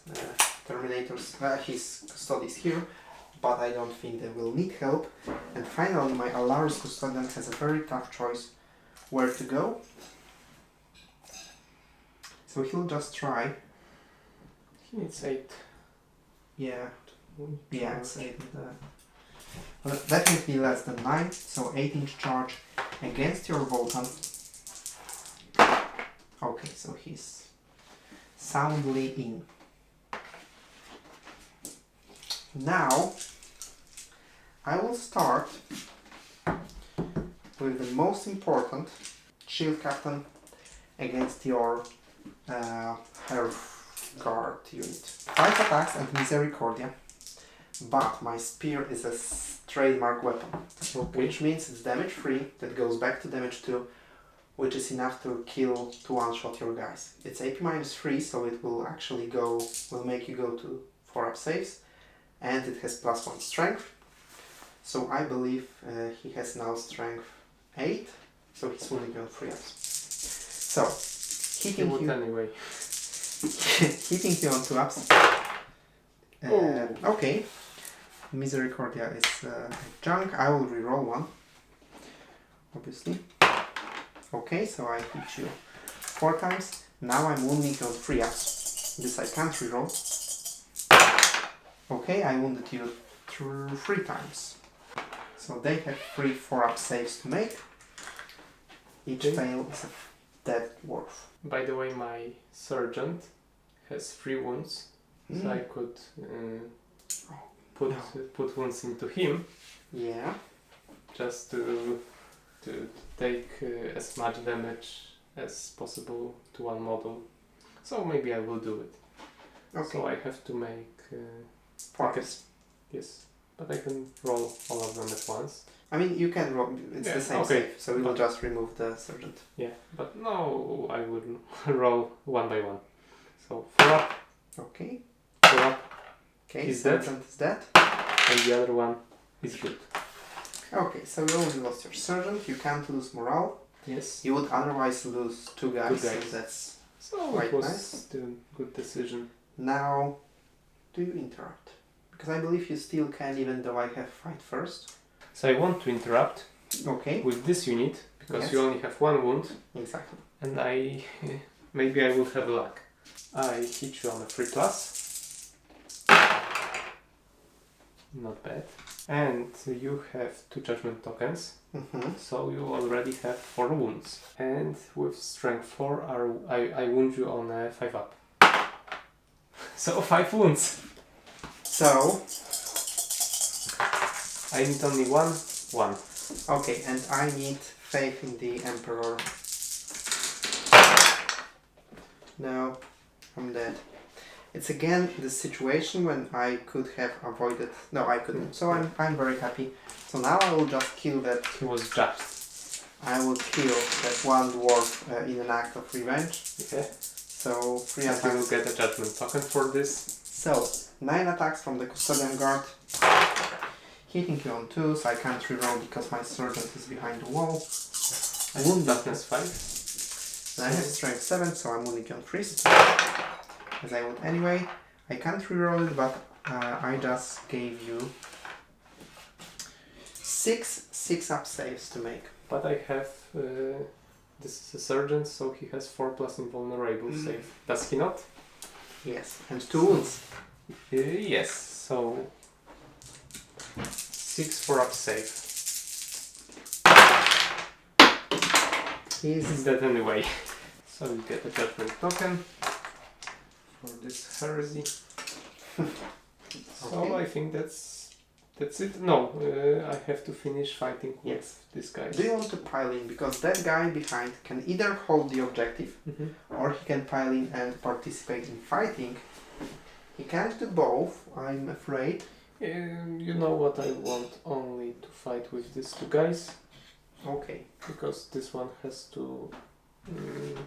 Terminators, his Custodes here, but I don't think they will need help. And finally my Alarus Custodian has a very tough choice where to go. So he'll just try. He needs 8. Yeah, yeah, it's 8 well, definitely less than 9, so 8-inch charge against your Votann. Okay, so he's soundly in. Now, I will start with the most important shield captain against your Hearth Guard unit. 5 attacks and Misericordia, but my spear is a trademark weapon, which means it's damage free, that goes back to damage 2, which is enough to kill, to one-shot your guys. It's AP -3, so it will actually will make you go to 4-up saves, and it has +1 strength. So I believe he has now strength 8, so he's only on 3-ups. So, hitting you anyway. hitting you on 2-ups. Okay. Misericordia is junk. I will reroll one, obviously. Okay, so I hit you 4 times. Now I'm wounding you on 3-ups. This I can't reroll. Okay, I wounded you 3 times. So they have 3 4-up saves to make. Each fail is a dead dwarf. By the way, my sergeant has 3 wounds, so I could put wounds into him. Yeah. Just to take as much damage as possible to one model. So maybe I will do it. Okay. So I have to make 4. Yes, but I can roll all of them at once. I mean, you can roll. It's the same save, so we will just remove the sergeant. Yeah, but no, I will roll one by one. So 4-up. Okay. 4-up. Okay, Is sergeant is dead. And the other one is good. Okay, so you only lost your sergeant. You can't lose morale. Yes. You would otherwise lose 2 guys. 2 guys. So that's So quite it was nice. still a good decision. Now, do you interrupt? Because I believe you still can, even though I have fight first. So I want to interrupt Okay. with this unit because Yes. you only have 1 wound, Exactly. and maybe I will have luck. I hit you on a 3+. Not bad. And you have 2 judgment tokens, so you already have 4 wounds. And with strength 4, I wound you on a 5-up. So 5 wounds. So, I need only 1. okay, and I need faith in the Emperor. No, I'm dead. It's again the situation when I could have avoided. No, I couldn't. So I'm very happy. So now I will just kill that. He was just. I will kill that 1 dwarf in an act of revenge. Okay. So 3 And you will attacks. get a judgment token for this. So 9 attacks from the Custodian Guard. Hitting you on 2, so I can't reroll because my sergeant is behind the wall. Wound toughness 5. And I have strength 7, so I'm wounding you on 3. As I would anyway. I can't reroll it, but I just gave you 6 6-up saves to make. But I have this is a sergeant, so he has 4+ invulnerable save. Does he not? Yes, and 2 wounds. Yes. So 6 4-up save. He's dead anyway. So you get a judgment token for this heresy. So Okay. I think that's it. No, I have to finish fighting with this guy. Do you want to pile in? Because that guy behind can either hold the objective, or he can pile in and participate in fighting. He can't do both, I'm afraid. You know what, I want only to fight with these 2 guys. Okay. Because this one has to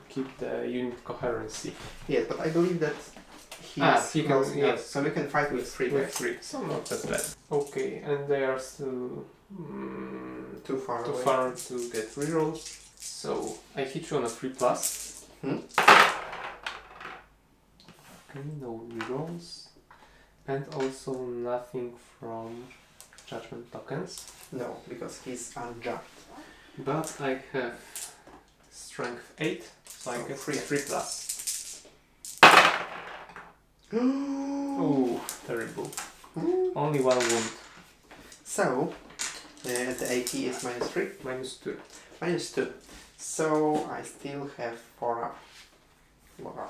keep the unit coherency. Yes, but I believe that he he can, close enough, yes. so we can fight with 3 guys. 3, so not that bad. Okay, and they are still Too far too away. far to get rerolls. So I hit you on a 3+. Okay, no rerolls. And also nothing from judgment tokens. No, because he's unjust. But I have strength 8, so I get 3+. Ooh. Ooh, Terrible. Only 1 wound. So, the AP is -3. -2. -2. So, I still have 4 up. Wow.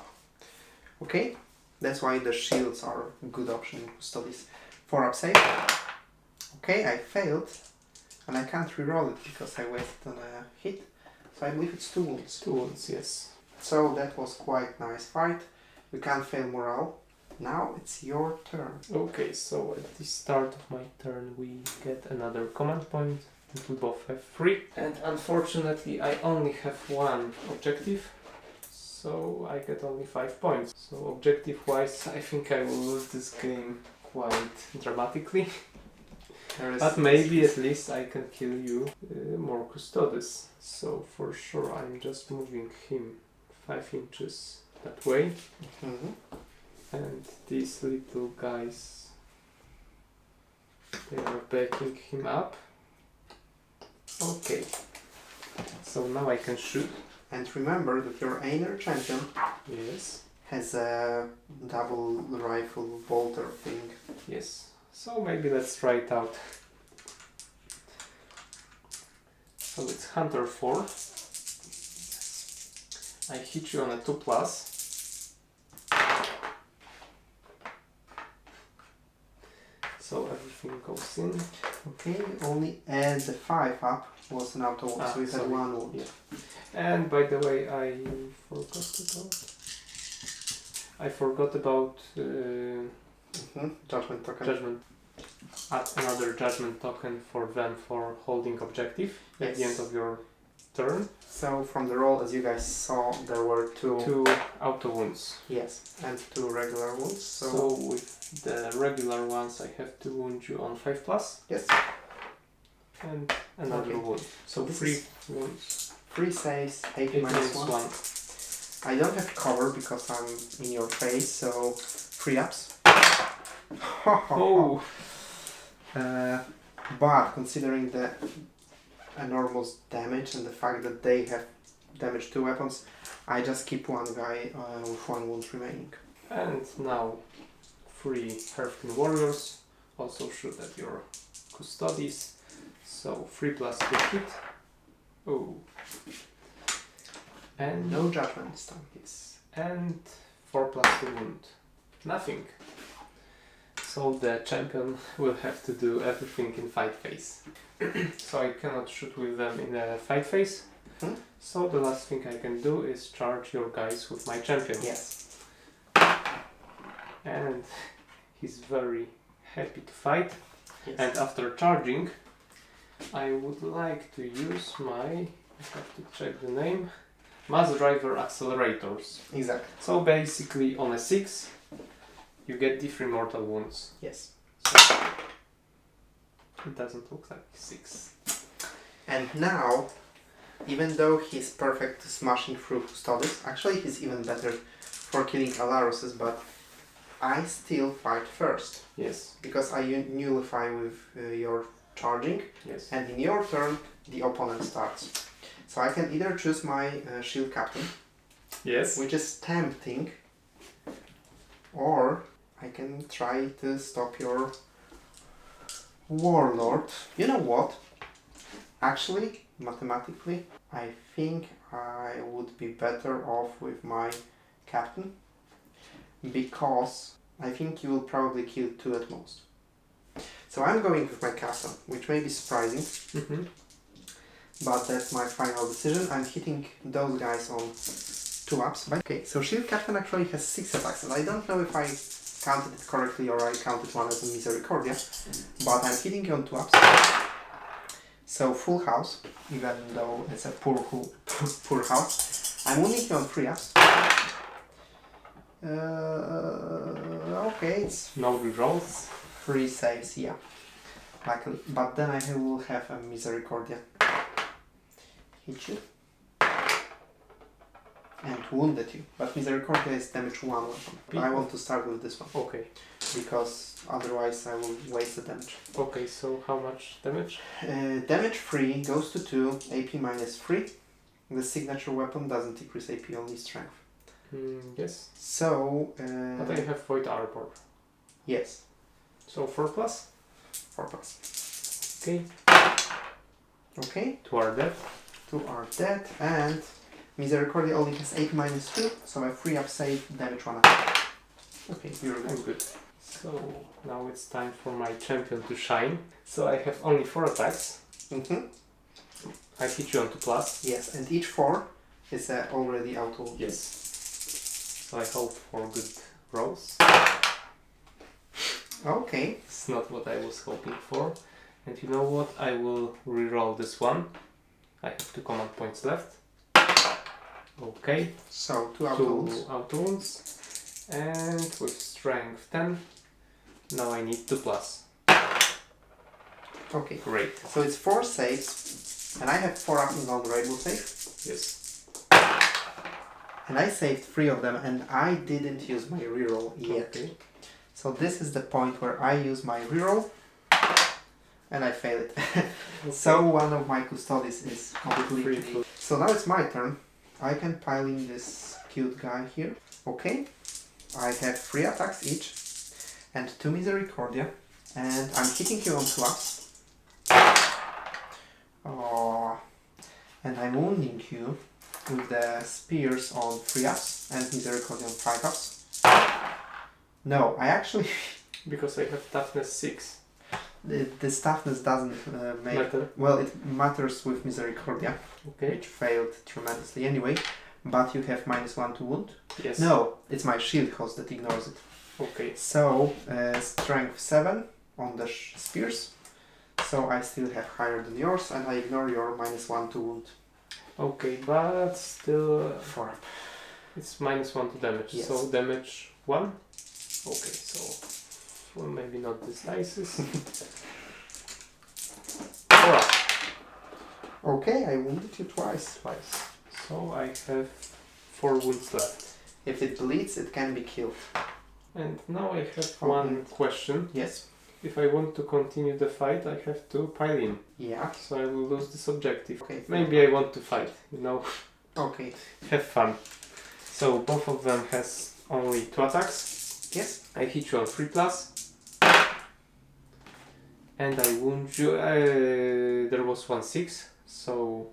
Okay, that's why the shields are a good option in Custodes. 4 up save. Okay, I failed. And I can't reroll it because I wasted on a hit. So I believe it's 2 wounds. 2 wounds, yes. So that was quite nice fight. We can't fail morale. Now it's your turn. Okay, so at the start of my turn we get another command point. And we both have 3. And unfortunately I only have 1 objective. So I get only 5 points. So objective wise I think I will lose this game quite dramatically. But maybe at least I can kill you more Custodes. So for sure I'm just moving him 5 inches that way. And these little guys, they are backing him up. Okay, so now I can shoot. And remember that your Einer champion Yes. has a double rifle bolter thing. Yes. So maybe let's try it out. So it's Hunter 4. I hit you on a 2+. So everything goes in. Okay, only add the 5 up was an auto wound, so you had 1 wound. Yeah. And by the way, I forgot about Judgment token. judgment. Add another judgment token for them for holding objective at the end of your turn. So from the roll, as you guys saw, there were 2 auto wounds. Yes, and 2 regular wounds. So with the regular ones, I have to wound you on 5+. Yes. And another wound. So This 3 is wounds. 3 saves, 8 8 minus minus 1. 1. I don't have cover because I'm in your face, so 3 ups. Oh! But considering the enormous damage and the fact that they have damaged 2 weapons, I just keep 1 guy with 1 wound remaining. And now 3 Hearthkin warriors also shoot at your Custodes. So 3+2 hit. Oh. And No judgment this time. yes. And 4+2 wound. Nothing. So the champion will have to do everything in fight phase. So I cannot shoot with them in a fight phase. So the last thing I can do is charge your guys with my champion. Yes. And he's very happy to fight. Yes. And after charging, I would like to use my, I have to check the name, Mass Driver Accelerators. Exactly. So basically on a 6, you get the 3 mortal wounds. Yes. So it doesn't look like 6. And now, even though he's perfect smashing through Custodes, actually he's even better for killing Alarus's, but I still fight first. Yes. Because I nullify with your charging, Yes. and in your turn the opponent starts. So I can either choose my shield captain, Yes. which is tempting, or I can try to stop your warlord. You know what? Actually, mathematically, I think I would be better off with my captain, because I think you will probably kill 2 at most. So I'm going with my captain, which may be surprising, but that's my final decision. I'm hitting those guys on 2 ups. Okay, so shield captain actually has 6 attacks, and I don't know if I counted it correctly or I counted one as a misericordia, but I'm hitting you on 2 ups. So full house, even though it's a poor house. I'm wounding you on 3 ups. Okay, it's No rerolls. 3 saves, yeah. Luckily, but then I will have a misericordia. Hit you. And wounded you. But misericordia is damage 1 weapon. But I want to start with this one. Okay. Because otherwise I will waste the damage. Okay, so how much damage? Damage 3 goes to 2, AP minus 3. The signature weapon doesn't decrease AP, only strength. Yes. So... But I have void arbor. Yes. So 4 plus. 4 plus. Okay. Okay. 2 are dead. 2 are dead, and Misericordia only has 8 minus 2, so I free up save, damage 1 attack. Okay, you're good. I'm good. So now it's time for my champion to shine. So I have only 4 attacks. I hit you on 2 plus. Yes, and each 4 is already auto. Yes. So I hope for good rolls. Okay. It's not what I was hoping for. And you know what? I will reroll this one. I have 2 command points left. Okay. So 2 auto wounds. 2 auto wounds. And with strength 10. Now I need 2 plus. Okay. Great. So it's 4 saves, and I have 4 non-variable save. Yes. And I saved 3 of them, and I didn't use my reroll yet. Okay. So this is the point where I use my reroll, and I fail it. So one of my Custodes is completely... So now it's my turn. I can pile in this cute guy here. Okay. I have 3 attacks each, and 2 Misericordia, and I'm hitting you on 2 ups. Oh, and I'm wounding you with the spears on 3 ups and Misericordia on 5 ups. No, I actually... Because I have toughness 6. The toughness doesn't Matter. Well, it matters with Misericordia, Okay. which failed tremendously anyway, but you have -1 to wound. Yes. No, it's my shield host that ignores it. Okay. So, strength 7 on the spears. So I still have higher than yours, and I ignore your -1 to wound. Okay, but still 4 up. it's -1 to damage. Yes. So damage 1. Okay, so well, maybe not this nicest. 4 up. Okay, I wounded you twice. So I have 4 wounds left. If it bleeds, it can be killed. And now I have Okay. one question. Yes. If I want to continue the fight, I have to pile in. Yeah. So I will lose this objective. Okay. Maybe I want to fight, you know, Okay. have fun. So both of them has only 2 attacks. Yes. I hit you on 3 plus. And I wound you. There was 1/6, so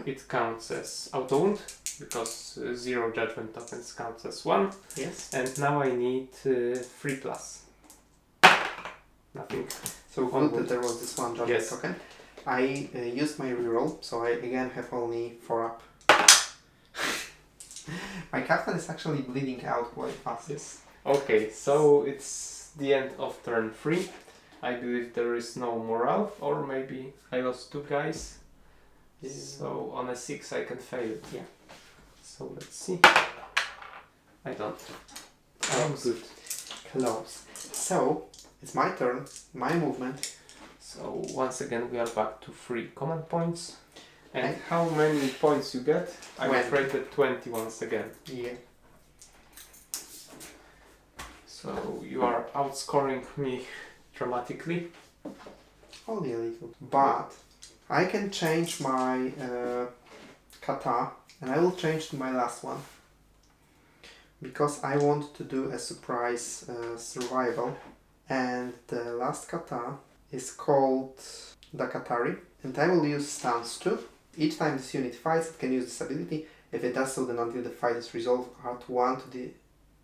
it counts as auto wound because 0 judgment tokens counts as 1. Yes. And now I need 3 plus. Nothing. So One good wound. that there was this one judgment Yes. token. I used my reroll, so I again have only 4 up. My captain is actually bleeding out quite fast. Yes. Okay, so it's the end of turn 3. I believe there is no morale, or maybe I lost 2 guys. So on a 6 I can fail it. Yeah. So let's see. I don't. I'm good. Close. So it's my turn, my movement. So once again we are back to 3 command points. And Okay. how many points you get? I'm 20. afraid that 20 once again. Yeah. So you are outscoring me dramatically. Only a little. But I can change my kata, and I will change to my last one. Because I want to do a surprise survival. And the last kata is called Dakatari. And I will use stance 2. Each time this unit fights, it can use this ability. If it does so, then until the fight is resolved, add 1 to the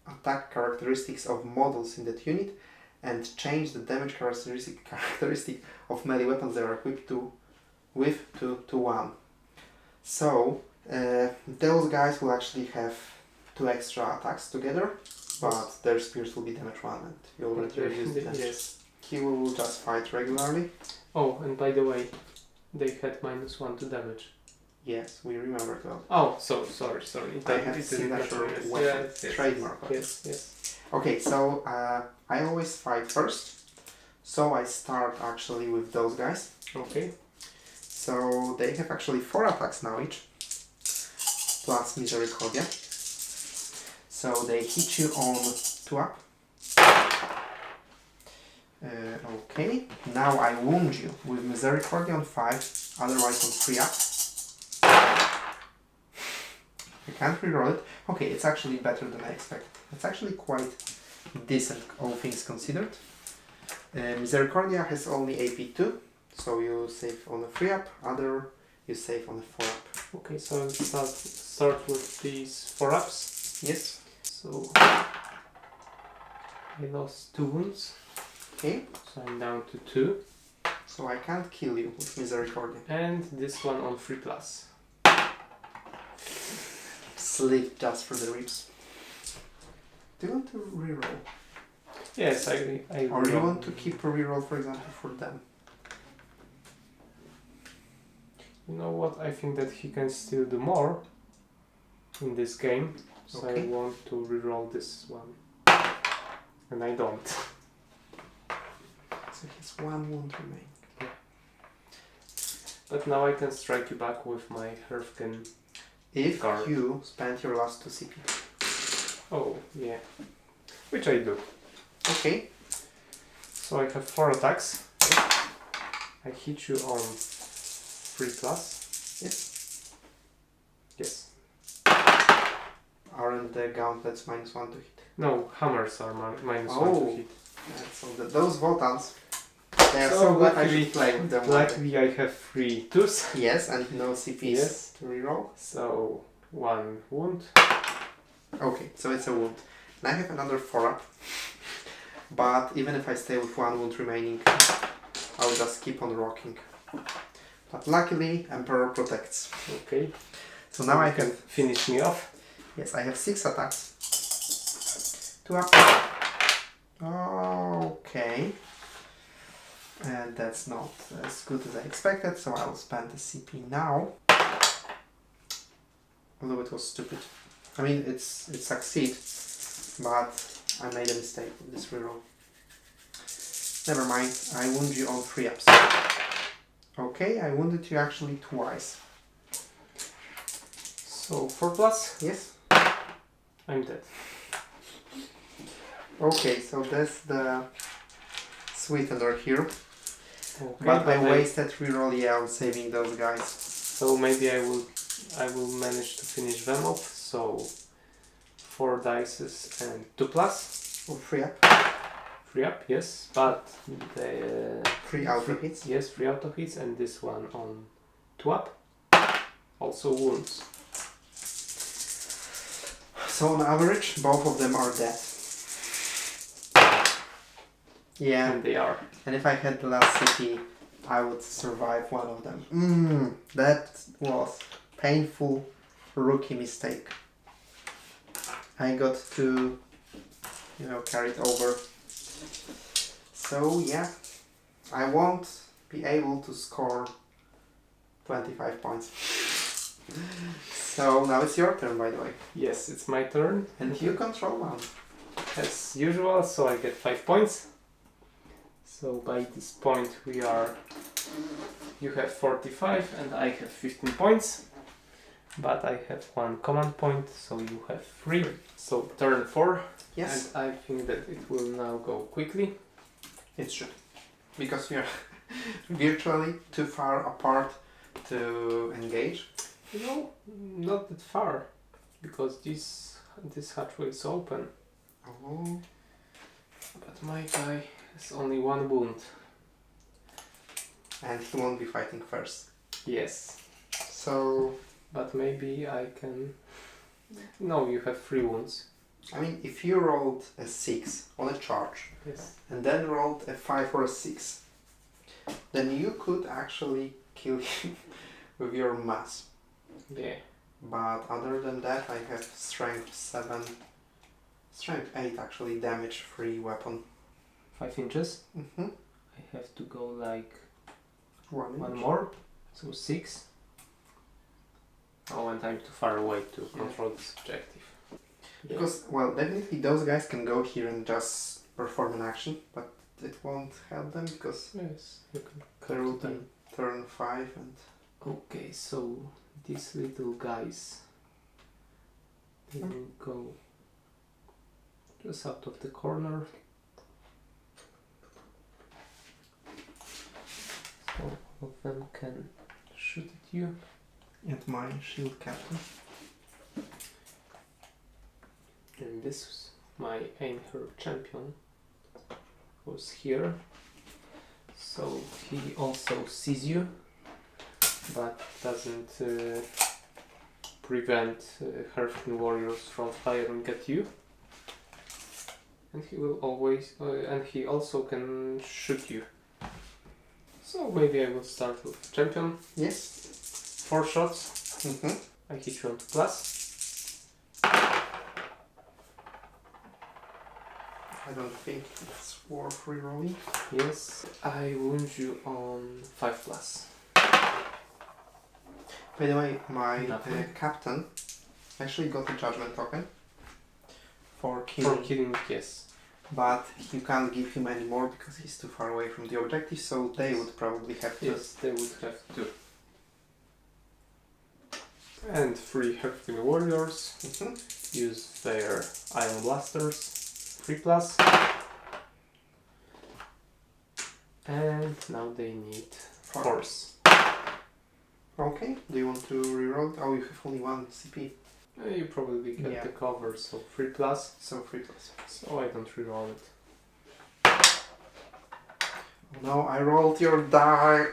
attack characteristics of models in that unit, and change the damage characteristic of melee weapons they are equipped with to 1. So those guys will actually have 2 extra attacks together, but their spears will be damage 1, and you already used them. Yes. He will just fight regularly. Oh, and by the way, they had -1 to damage. Yes, we remember that. Oh, so sorry. I have signature weapon, trademark weapon. Yes. Okay, so I always fight first. So I start actually with those guys. Okay. So they have actually 4 attacks now each, plus Misericordia. So they hit you on 2 up. Okay, now I wound you with Misericordia on 5, otherwise on 3 up. I can't reroll it. Okay, it's actually better than I expected. It's actually quite decent, all things considered. Misericordia has only AP 2, so you save on a 3-up, other you save on a 4-up. Okay, so I'll start with these 4-ups. Yes. So I lost 2 wounds. Okay. So I'm down to 2. So I can't kill you with Misericordia. And this one on 3+. Slit just for the ribs. Do you want to reroll? Yes, I Or do you want to keep a reroll, for example, for them? You know what? I think that he can still do more in this game. So Okay. I want to reroll this one. And I don't. So he has 1 wound remaining. But now I can strike you back with my Hearthkin. If Guard. you spend your last 2 CP. Oh, yeah. Which I do. Okay. So I have 4 attacks. I hit you on 3+. Yes. Yes. Aren't the gauntlets -1 to hit? No, hammers are -1 Oh. to hit. Yeah, so those Votans, they are So so good I luckily- should play with them. Luckily I have 3 twos. Yes, and no CPs Yes. to reroll. So 1 wound. Okay, so it's a wound. And I have another 4-up. But even if I stay with 1 wound remaining, I'll just keep on rocking. But luckily, Emperor protects. Okay. So now I You can have... finish me off. Yes, I have 6 attacks. 2 up. Okay. And that's not as good as I expected, so I'll spend the CP now. Although it was stupid. I mean, it succeeds, but I made a mistake with this reroll. Never mind, I wound you on 3-ups. Okay, I wounded you actually twice. So 4+. Yes? I'm dead. Okay, so that's the sweetener here. Okay, But I wasted reroll, yeah, on saving those guys. So maybe I will manage to finish them off. So 4 dices and 2+. Oh, 3-up. 3-up, yes. But the 3 auto hits. Yes, 3 auto hits, and this one on 2-up. Also wounds. So on average, both of them are dead. Yeah, And they are. and if I had the last CP, I would survive one of them. That was painful rookie mistake. I got to, carry it over. So yeah, I won't be able to score 25 points. So now it's your turn, by the way. Yes, it's my turn. And you control 1. As usual, so I get 5 points. So by this point you have 45 and I have 15 points. But I have 1 command point, so you have 3. So turn 4. Yes. And I think that it will now go quickly. It should. Because we are virtually too far apart to engage. Not that far. Because this hatchway is open. Oh. But my guy has only 1 wound. And he won't be fighting first. Yes. So, But maybe I can... No, you have 3 wounds. I mean, if you rolled a 6 on a charge, Yes. and then rolled a 5 or a 6, then you could actually kill him with your mass. Yeah. But other than that, I have strength 7, strength 8 actually, damage free weapon. 5 inches. Mm-hmm. I have to go like 1 1 inch. more. So 6. Oh, and I'm too far away to control this objective. Yeah. Because, well, definitely those guys can go here and just perform an action, but it won't help them because Yes, you can there will cut be them. turn 5 and... Okay, so these little guys, they will go just out of the corner. So all of them can shoot at you. And my shield captain. And this is my aim her champion. who's here. So he also sees you, but doesn't prevent Hearthstone warriors from firing at you. And he will always, and he also can shoot you. So maybe I will start with champion. Yes. 4 shots. I hit you on 2+. I don't think it's worth rerolling. Yes. I wound you on 5+. By the way, my Nothing. captain actually got a judgment token for For killing, killing, yes. but you can't give him any more because he's too far away from the objective, so they would probably have to. Yes, they would have to. And 3 Hearthstone warriors use their iron blasters. 3+. And now they need force. Okay, do you want to reroll? Oh, you have only 1 CP. You probably get the cover, so 3+. So 3+. So I don't reroll it. Oh no, I rolled your die.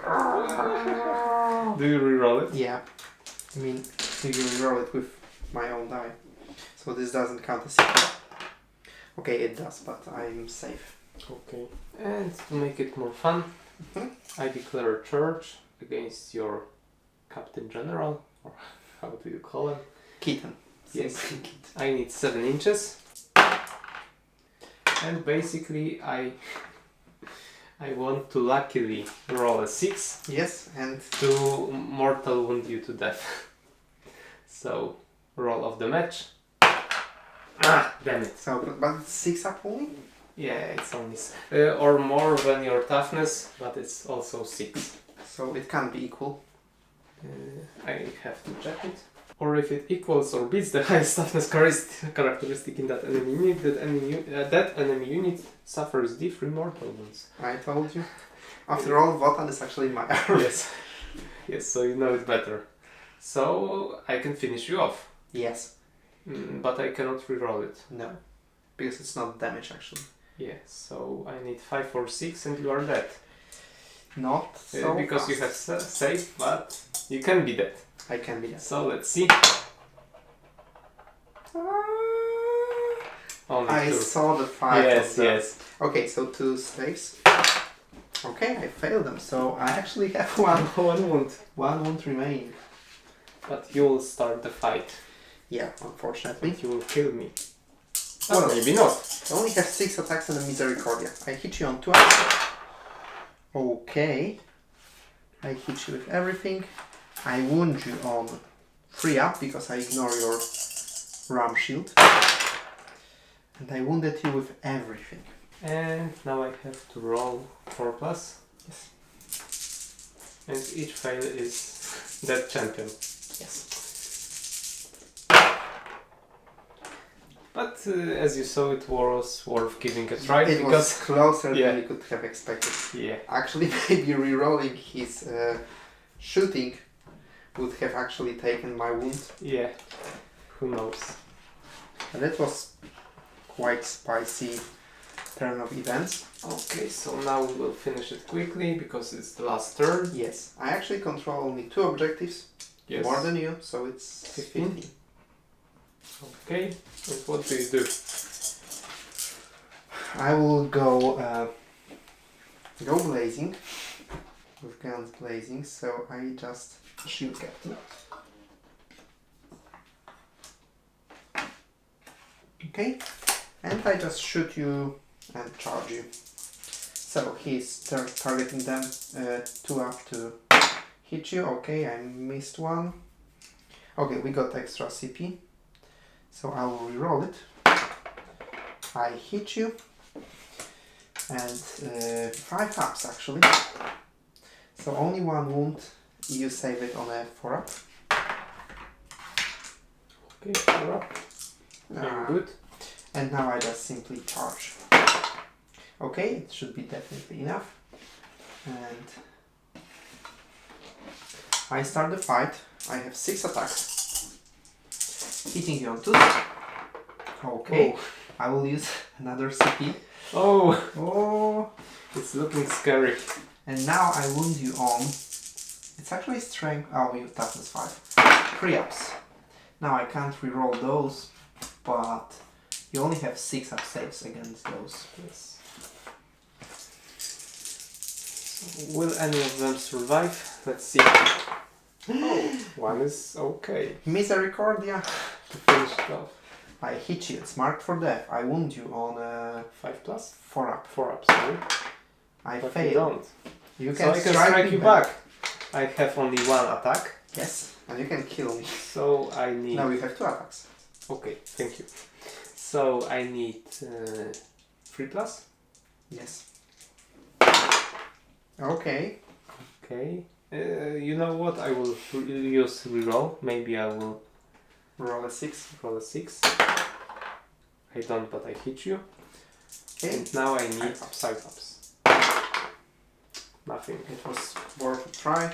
Do you reroll it? Yeah. I mean, do you reroll it with my own die? So this doesn't count as CP. Okay, it does, but I'm safe. Okay. And to make it more fun, I declare a charge against your Captain General, or how do you call him? Kitten. Yes. I need 7 inches. And basically I want to luckily roll a 6 Yes, and to mortal wound you to death. So, roll of the match. Ah, damn it. so, but it's 6 up only? Yeah, it's only or more than your toughness, but it's also 6. So it can't be equal. I have to check it. Or if it equals or beats the highest toughness characteristic in that enemy unit, that enemy unit suffers D3 mortal wounds. I told you. After all, Votann is actually my arm. Yes. Yes, so you know it better. So I can finish you off. Yes. But I cannot reroll it. No. Because it's not damage actually. Yeah, so I need 5 or 6 and you are dead. Not so because fast. you have saved, but you can be dead. I can be dead. So let's see. Only I 2. saw the 5 Yes, of them. yes. Okay, so 2 saves. Okay, I failed them, so I actually have 1 wound. 1 wound remaining. But you will start the fight. Yeah, unfortunately. You will kill me. Well, Maybe not. I only have 6 attacks and a Misericordia. I hit you on 2 attacks. Okay. I hit you with everything. I wound you on 3 up because I ignore your ram shield. And I wounded you with everything. And now I have to roll 4+. Yes. And each fail is dead champion. Yes. But as you saw, it was worth giving a try. It because was closer Yeah. than you could have expected. Yeah. Actually, maybe rerolling his shooting would have actually taken my wound. Yeah. Who knows? And it was quite spicy turn of events. Okay, so now we will finish it quickly because it's the last turn. Yes, I actually control only 2 objectives, Yes. more than you, so it's 15. 15. Okay, and what do you do? I will go blazing, with guns blazing, so I just shield captain. Okay, and I just shoot you and charge you. So he's targeting them 2 up to hit you. Okay, I missed 1. Okay, we got extra CP. So I will reroll it. I hit you. And 5 ups actually. So only 1 wound. You save it on a 4 up. Okay, 4 up. Very good. And now I just simply charge. Okay, it should be definitely enough. And I start the fight. I have 6 attacks. Hitting you on 2. Okay. I will use another CP. Oh, Oh, it's looking scary. and now I wound you on. It's actually strength. Oh, you toughness 5. 3 ups. Now I can't reroll those, but you only have 6 up saves against those. Yes. Will any of them survive? Let's see. Oh, one is okay. Misericordia. To finish it off. I hit you. It's marked for death. I wound you on 5 plus? 4 up. 4 up, sorry. I But fail. you don't. You So can I can strike strike me you back. I have only 1 attack. Yes, and you can kill me. So I need... Now you have 2 attacks. Okay, thank you. So I need 3 plus? Yes. Okay. Okay. You know what? I will use reroll. Maybe I will Roll a 6. roll a 6. I don't, but I hit you. Okay. And now I need 5 ups. 5 ups. Nothing. It was worth a try.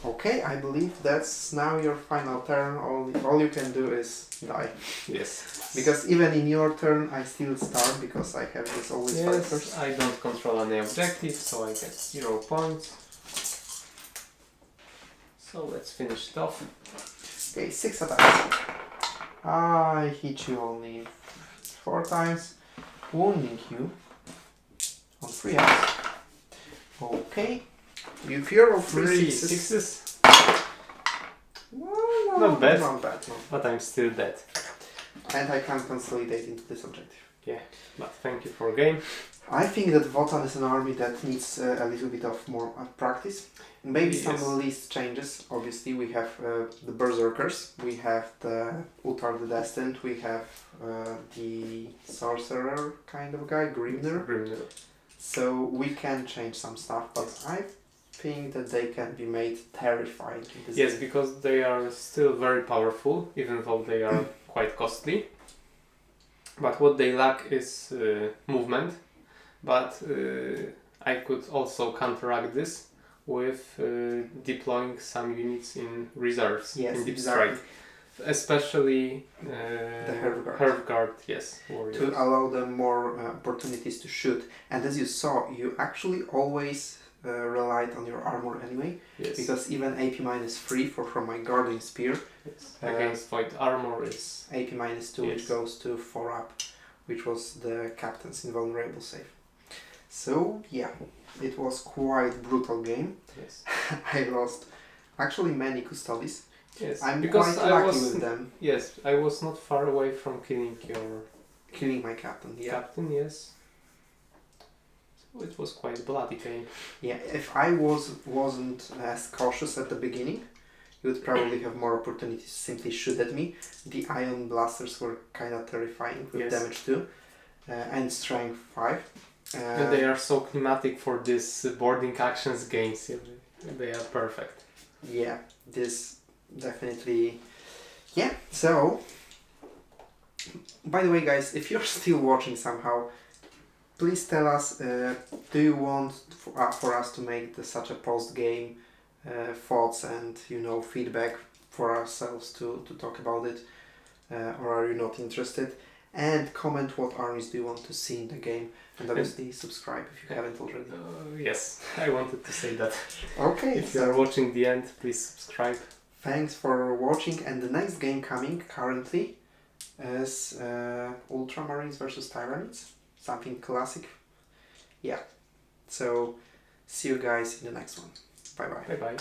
Okay, I believe that's now your final turn. All you can do is die. Yes. Because even in your turn, I still start because I have this always Yes, fighters. I don't control any objective, so I get 0 points. So let's finish it off. Okay, 6 attacks. I hit you only 4 times, wounding you on 3 ups. Okay. If you roll 3 sixes. Well, no, Not bad. Not bad, no. But I'm still dead. And I can consolidate into this objective. Yeah, but thank you for game. I think that Votann is an army that needs a little bit of more practice. Maybe some list changes. Obviously, we have the Berserkers, we have the Utar the Destined, we have the Sorcerer kind of guy, Grimner. So we can change some stuff, but I think that they can be made terrifying in this Yes, game. because they are still very powerful, even though they are quite costly. But what they lack is movement. But I could also counteract this with deploying some units in reserves, Yes, in deep exactly. strike. Especially The Hearthguard. Hearthguard, yes, warriors. To allow them more opportunities to shoot. And as you saw, you actually always relied on your armor anyway. Yes. Because even AP minus 3 from my guarding spear. Yes. Against void armor is AP minus 2, which goes to 4 up, which was the captain's invulnerable save. So yeah, it was quite brutal game. Yes. I lost actually many Custodes. Yes. I'm because quite lucky with them. Yes, I was not far away from Killing my captain, yeah. captain, yes. So it was quite a bloody game. Yeah, if I wasn't as cautious at the beginning, you would probably have more opportunities to simply shoot at me. The ion blasters were kind of terrifying with damage 2 and strength 5. And they are so climatic for this boarding actions games. They are perfect. Yeah, this definitely. Yeah, so by the way, guys, if you're still watching somehow, please tell us, do you want for us to make such a post-game thoughts and, you know, feedback for ourselves to talk about it, or are you not interested? And comment what armies do you want to see in the game, and obviously subscribe if you haven't already. Yes, I wanted to say that. Okay, if you are watching the end, please subscribe. Thanks for watching, and the next game coming currently is Ultramarines versus Tyranids. Something classic. Yeah. So, see you guys in the next one. Bye bye. Bye bye.